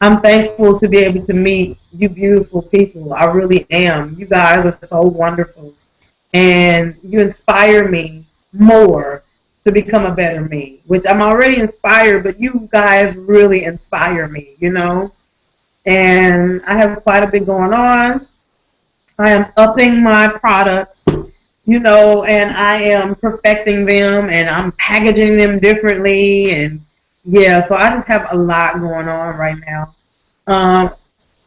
I'm thankful to be able to meet you beautiful people. I really am. You guys are so wonderful, and you inspire me more to become a better me, which I'm already inspired, but you guys really inspire me, and I have quite a bit going on. I am upping my products, and I am perfecting them, and I'm packaging them differently, and yeah, so I just have a lot going on right now. Um,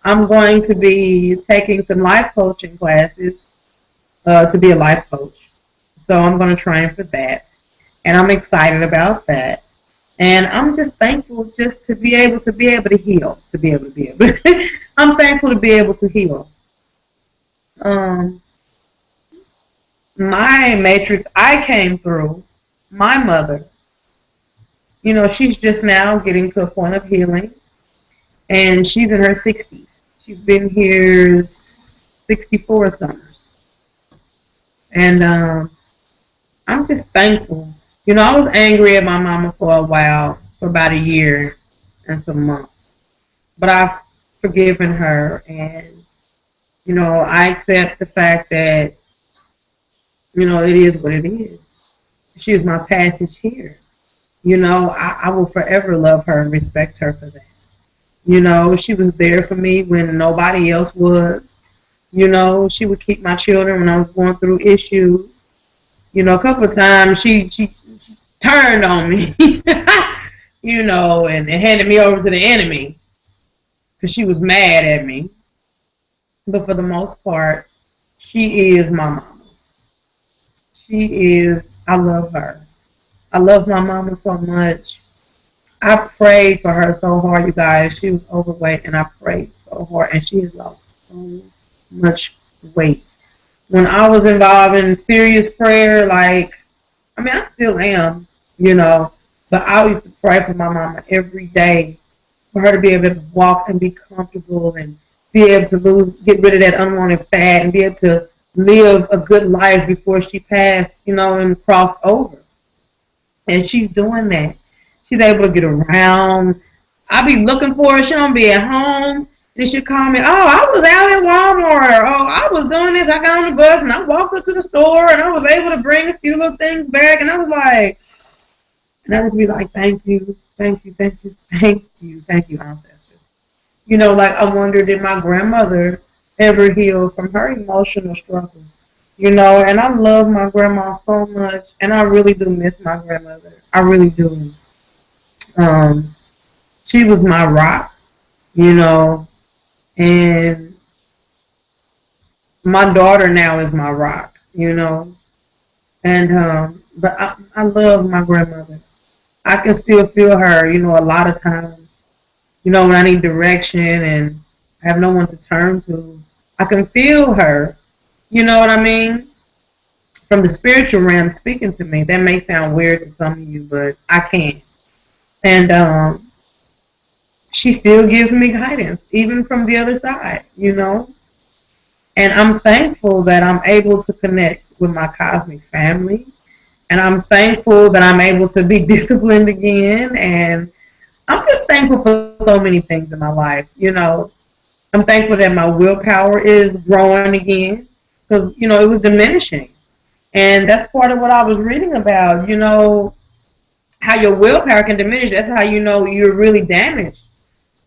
I'm going to be taking some life coaching classes to be a life coach, so I'm going to train for that, and I'm excited about that. And I'm just thankful just to be able to heal, to be able to be able. I'm thankful to be able to heal. Um, my matrix I came through, my mother, she's just now getting to a point of healing, and she's in her 60s. She's been here 64 summers. And I'm just thankful. I was angry at my mama for a while, for about a year and some months. But I've forgiven her, and, I accept the fact that, it is what it is. She was my passage here. I will forever love her and respect her for that. She was there for me when nobody else was. She would keep my children when I was going through issues. A couple of times she turned on me, and handed me over to the enemy because she was mad at me. But for the most part, she is my mama. I love her. I love my mama so much. I prayed for her so hard, you guys. She was overweight, and I prayed so hard, and she has lost so much weight. When I was involved in serious prayer, like I mean, I still am, you know, but I used to pray for my mama every day for her to be able to walk and be comfortable and be able to get rid of that unwanted fat and be able to live a good life before she passed, you know, and crossed over. And she's doing that. She's able to get around. I be looking for her. She don't be at home. And she call me, oh, I was out at Walmart. Oh, I was doing this. I got on the bus and I walked up to the store and I was able to bring a few little things back. And I was like, and I just be like, thank you, thank you, thank you, thank you, thank you, ancestors. You know, like I wonder, did my grandmother ever heal from her emotional struggles? You know, and I love my grandma so much, and I really do miss my grandmother. I really do. Um, she was my rock, you know, and my daughter now is my rock, you know, and but I love my grandmother. I can still feel her, you know, a lot of times, you know, when I need direction and I have no one to turn to, I can feel her, you know what I mean? From the spiritual realm speaking to me. That may sound weird to some of you, but I can. And she still gives me guidance, even from the other side, you know? And I'm thankful that I'm able to connect with my cosmic family. And I'm thankful that I'm able to be disciplined again. And I'm just thankful for so many things in my life, you know? I'm thankful that my willpower is growing again because, you know, it was diminishing. And that's part of what I was reading about, you know, how your willpower can diminish. That's how you know you're really damaged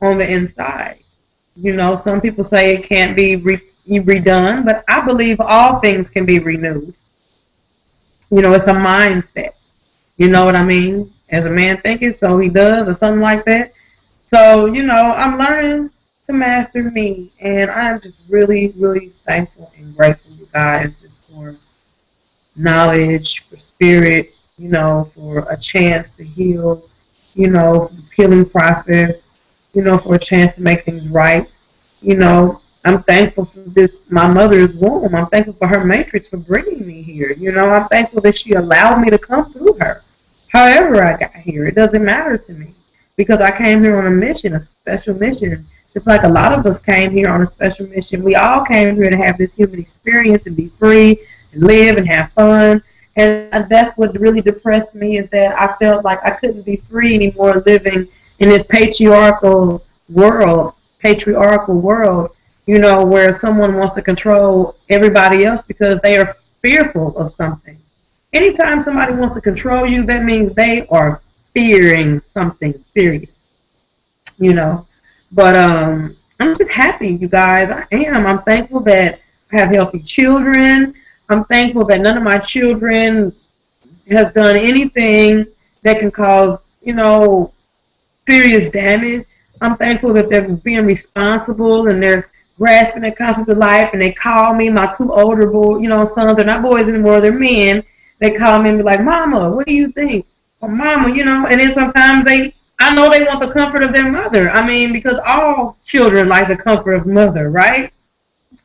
on the inside. You know, some people say it can't be redone, but I believe all things can be renewed. You know, it's a mindset. You know what I mean? As a man thinketh, so he does, or something like that. So, you know, I'm learning to master me, and I am just really, really thankful and grateful, you guys, just for knowledge, for spirit, you know, for a chance to heal, you know, healing process, you know, for a chance to make things right. You know, I'm thankful for this, my mother's womb. I'm thankful for her matrix for bringing me here. You know, I'm thankful that she allowed me to come through her. However I got here, it doesn't matter to me because I came here on a mission, a special mission. Just like a lot of us came here on a special mission. We all came here to have this human experience and be free and live and have fun. And that's what really depressed me is that I felt like I couldn't be free anymore living in this patriarchal world, you know, where someone wants to control everybody else because they are fearful of something. Anytime somebody wants to control you, that means they are fearing something serious, you know. But I'm just happy, you guys. I am. I'm thankful that I have healthy children. I'm thankful that none of my children has done anything that can cause, you know, serious damage. I'm thankful that they're being responsible and they're grasping the concept of life. And they call me, my two older boys, you know, sons. They're not boys anymore. They're men. They call me and be like, "Mama, what do you think?" Or "Mama," you know. And then sometimes I know they want the comfort of their mother. I mean, because all children like the comfort of mother, right?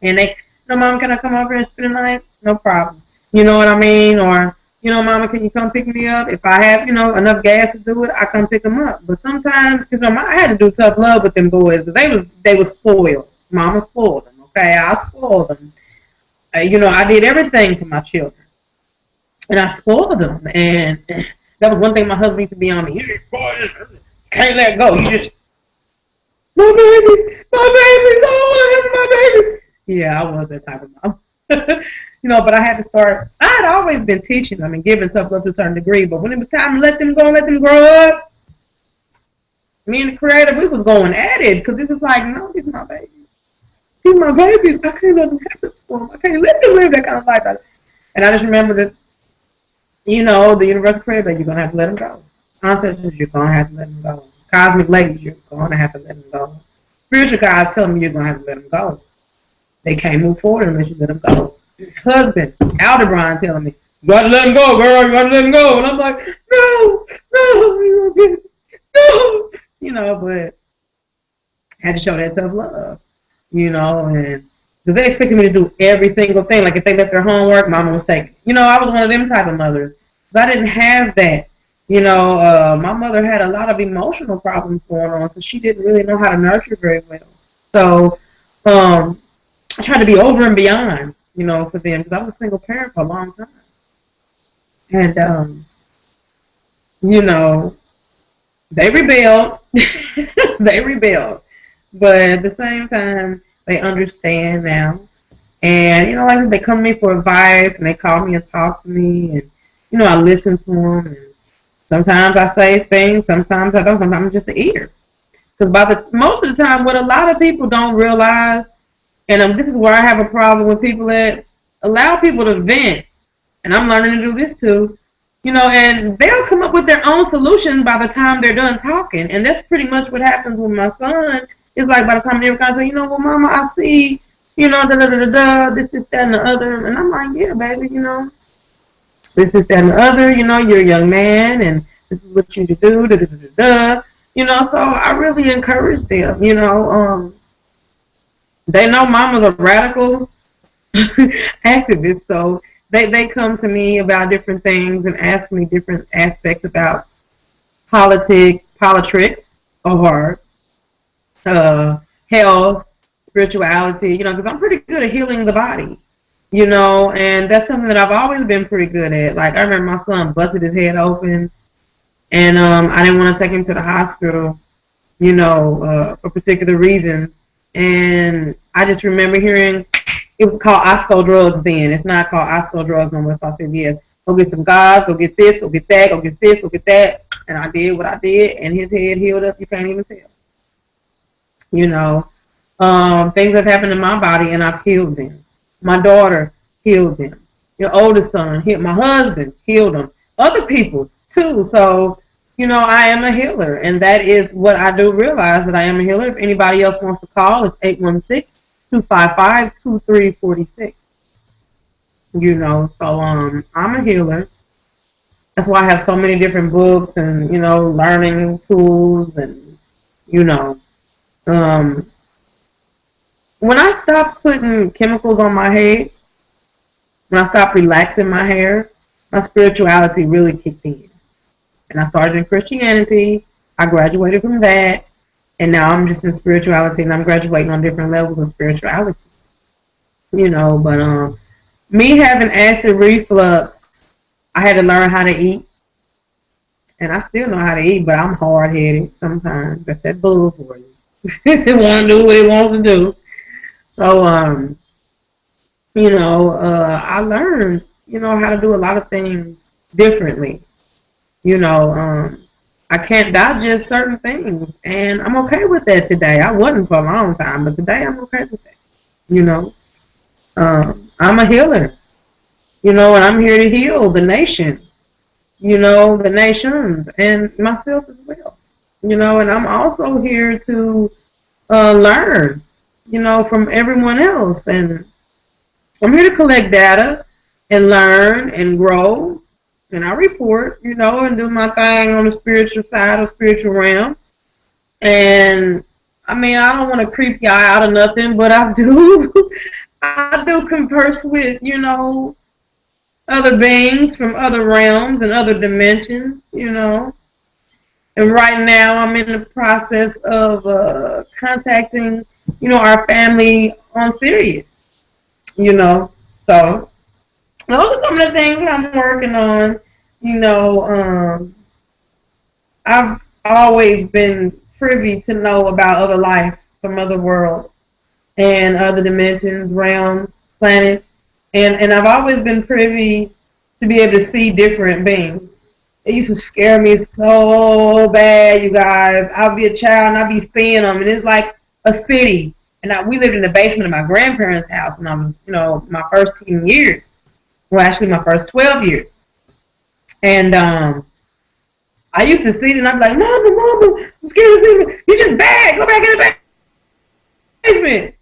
And they, no, Mom, can I come over and spend the night? No problem. You know what I mean? Or, you know, Mama, can you come pick me up? If I have, you know, enough gas to do it, I come pick them up. But sometimes, you know, I had to do tough love with them boys. They was spoiled. Mama spoiled them. Okay, I spoiled them. You know, I did everything for my children, and I spoiled them. And that was one thing my husband used to be on me. You just spoiled. Can't let go. You just my babies, oh, my babies. Yeah, I was that type of mom. You know, but I had to start. I had always been teaching them and giving tough love to a certain degree, but when it was time to let them go, let them grow up, me and the creator, we was going at it because it was like, no, these are my babies. These are my babies. I can't let them have this for them. I can't let them live that kind of life. And I just remember that, you know, the universal creator, you're going to have to let them go. Ancestors, you're going to have to let them go. Cosmic ladies, you're going to have to let them go. Spiritual guys tell me you're going to have to let them go. They can't move forward unless you let them go. Husband, Aldebaran telling me, you got to let them go, girl. You got to let them go. And I'm like, no, no. You know, but I had to show that tough love, you know, and because they expected me to do every single thing. Like if they left their homework, Mama was taking. You know, I was one of them type of mothers. 'Cause I didn't have that. My mother had a lot of emotional problems going on, so she didn't really know how to nurture very well. So I tried to be over and beyond, for them because I was a single parent for a long time. And, you know, they rebelled. They rebelled. But at the same time, they understand now. And, like they come to me for advice and they call me and talk to me. And, I listen to them. And sometimes I say things, sometimes I don't. Sometimes I'm just an ear. Because most of the time, what a lot of people don't realize, and this is where I have a problem with people that allow people to vent, and I'm learning to do this too, and they'll come up with their own solution by the time they're done talking. And that's pretty much what happens with my son. It's like by the time they're going to say, well, Mama, I see, da da da da da, this, that, and the other. And I'm like, yeah, baby, this, that, and the other, you're a young man, and this is what you need to do, da da da da da. So I really encourage them, they know Mama's a radical activist, so they come to me about different things and ask me different aspects about politics, or uh, health, spirituality, because I'm pretty good at healing the body, and that's something that I've always been pretty good at. Like, I remember my son busted his head open, and I didn't want to take him to the hospital, for particular reasons. And I just remember hearing, it was called Osco drugs then. It's not called Osco drugs no more. It's called CVS. Go get some gauze, go get this, go get that, go get this, go get that. And I did what I did, and his head healed up. You can't even tell. Things have happened in my body, and I've healed them. My daughter healed them. Your oldest son healed. My husband healed them. Other people too. So, I am a healer, and that is what I do realize, that I am a healer. If anybody else wants to call, it's 816-255-2346. So I'm a healer. That's why I have so many different books and, learning tools and, when I stopped putting chemicals on my head, when I stopped relaxing my hair, my spirituality really kicked in. And I started in Christianity. I graduated from that. And now I'm just in spirituality, and I'm graduating on different levels of spirituality. But me having acid reflux, I had to learn how to eat. And I still know how to eat, but I'm hard-headed sometimes. That's that bull for you. It want to do what it wants to do. So, I learned, how to do a lot of things differently. I can't digest certain things, and I'm okay with that today. I wasn't for a long time, but today I'm okay with that. I'm a healer, and I'm here to heal the nation, the nations, and myself as well, and I'm also here to learn, from everyone else, and I'm here to collect data and learn and grow. And I report, and do my thing on the spiritual side or spiritual realm. And I mean, I don't want to creep y'all out of nothing, but I do. I do converse with, other beings from other realms and other dimensions, And right now, I'm in the process of contacting, our family on Sirius, So those are some of the things that I'm working on. I've always been privy to know about other life from other worlds and other dimensions, realms, planets. And I've always been privy to be able to see different beings. It used to scare me so bad, you guys. I'll be a child and I'll be seeing them, and it's like a city. And we lived in the basement of my grandparents' house when I was, my first 10 years. Well, actually, my first 12 years. And I used to see it, and I'd be like, Mama, I'm scared to see me. You just bad. Go back in the basement.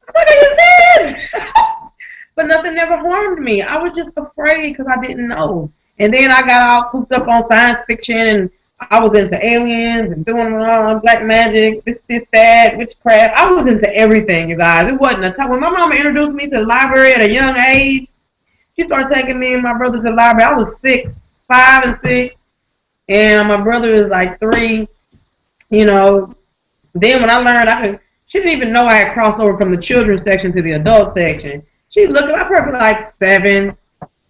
I'm like, are you serious? But nothing ever harmed me. I was just afraid because I didn't know. And then I got all cooped up on science fiction, and I was into aliens and doing black magic, this, that, witchcraft. I was into everything, you guys. It wasn't a time. When my mama introduced me to the library at a young age, she started taking me and my brother to the library. I was 6. 5 and 6, and my brother is like 3. You know, then when I learned she didn't even know I had crossed over from the children's section to the adult section. She looked at my probably like 7,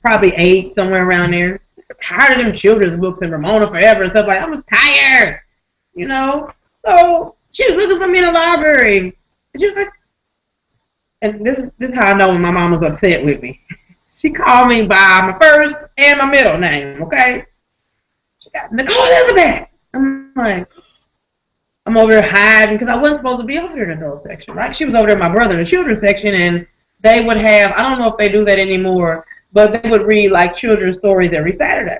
probably 8, somewhere around there. I'm tired of them children's books and Ramona Forever and stuff like. I'm just tired, you know. So she was looking for me in the library, and she was like, and this is how I know when my mom was upset with me. She called me by my first and my middle name. Okay, she got Nicole Elizabeth. I'm like, I'm over there hiding because I wasn't supposed to be over there in the adult section, right? She was over there with my brother in the children's section, and they would have, I don't know if they do that anymore, but they would read like children's stories every Saturday.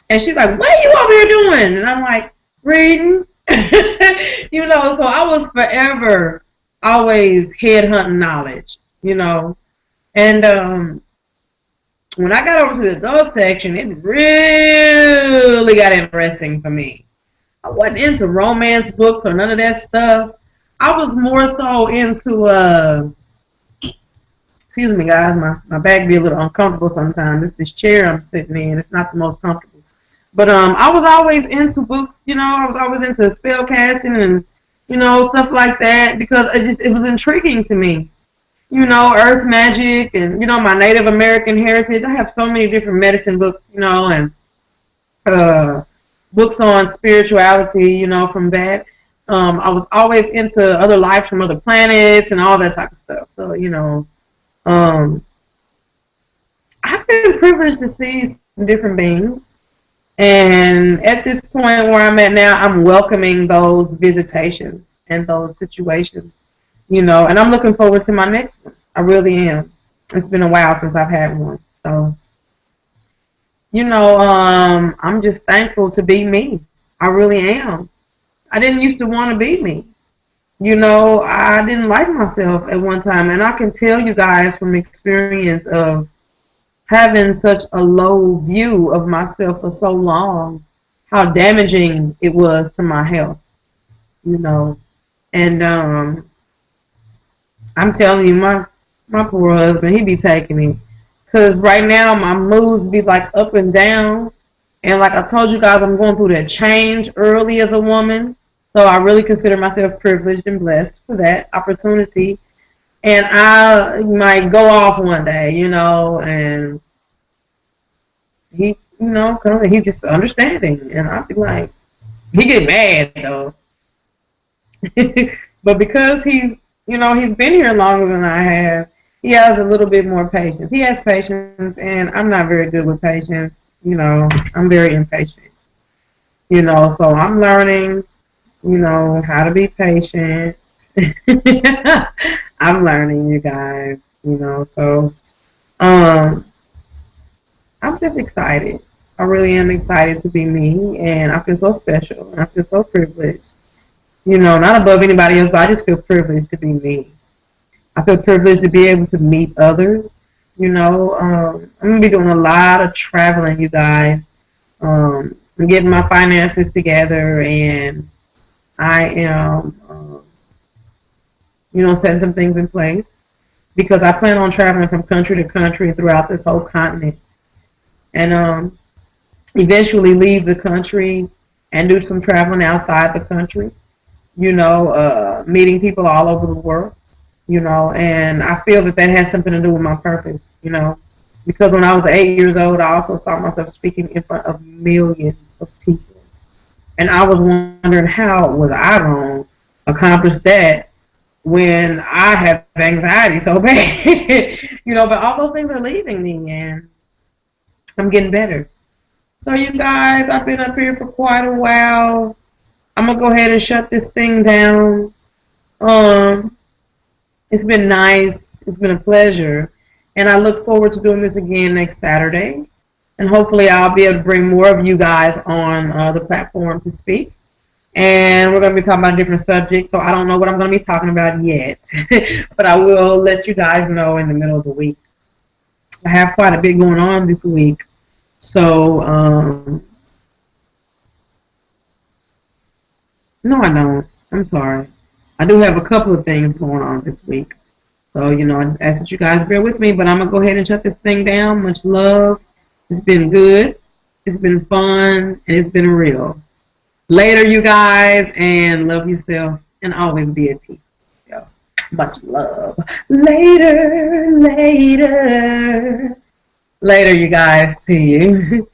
And she's like, what are you over here doing? And I'm like, reading. You know, so I was forever always headhunting knowledge, you know. And when I got over to the adult section, it really got interesting for me. I wasn't into romance books or none of that stuff. I was more so into, excuse me guys, my back be a little uncomfortable sometimes. This chair I'm sitting in, it's not the most comfortable. But I was always into books, you know. I was always into spell casting and, you know, stuff like that because it was intriguing to me. You know, earth magic and, you know, my Native American heritage. I have so many different medicine books, you know, and books on spirituality, you know, from that. I was always into other lives from other planets and all that type of stuff. So, you know, I've been privileged to see some different beings. And at this point where I'm at now, I'm welcoming those visitations and those situations, you know, and I'm looking forward to my next one. I really am. It's been a while since I've had one. So, you know, I'm just thankful to be me. I really am. I didn't used to want to be me. You know, I didn't like myself at one time. And I can tell you guys from experience of having such a low view of myself for so long, how damaging it was to my health, you know. And I'm telling you, my poor husband, he be taking me. Because right now, my moods be like up and down. And like I told you guys, I'm going through that change early as a woman. So I really consider myself privileged and blessed for that opportunity. And I might go off one day, you know, and he, you know, he's just understanding. And I'll be like, he get mad though. But because he's, you know, he's been here longer than I have, he has a little bit more patience. He has patience, and I'm not very good with patience. You know, I'm very impatient. You know, so I'm learning, you know, how to be patient. I'm learning, you guys, you know, so I'm just excited. I really am excited to be me, and I feel so special, and I feel so privileged. You know, not above anybody else, but I just feel privileged to be me. I feel privileged to be able to meet others. You know, I'm going to be doing a lot of traveling, you guys. I'm getting my finances together, and I am, you know, setting some things in place because I plan on traveling from country to country throughout this whole continent. And eventually leave the country and do some traveling outside the country, you know, meeting people all over the world, you know, and I feel that that has something to do with my purpose, you know, because when I was 8 years old, I also saw myself speaking in front of millions of people. And I was wondering how was I going to accomplish that when I have anxiety so bad, you know, but all those things are leaving me and I'm getting better. So you guys, I've been up here for quite a while. I'm going to go ahead and shut this thing down. It's been nice. It's been a pleasure. And I look forward to doing this again next Saturday. And hopefully I'll be able to bring more of you guys on the platform to speak. And we're going to be talking about different subjects. So I don't know what I'm going to be talking about yet. But I will let you guys know in the middle of the week. I have quite a bit going on this week. So, no, I don't. I'm sorry. I do have a couple of things going on this week. So, you know, I just ask that you guys bear with me. But I'm going to go ahead and shut this thing down. Much love. It's been good. It's been fun and it's been real. Later, you guys, and love yourself and always be at peace. Yo, much love. Later, later. Later, you guys. See you.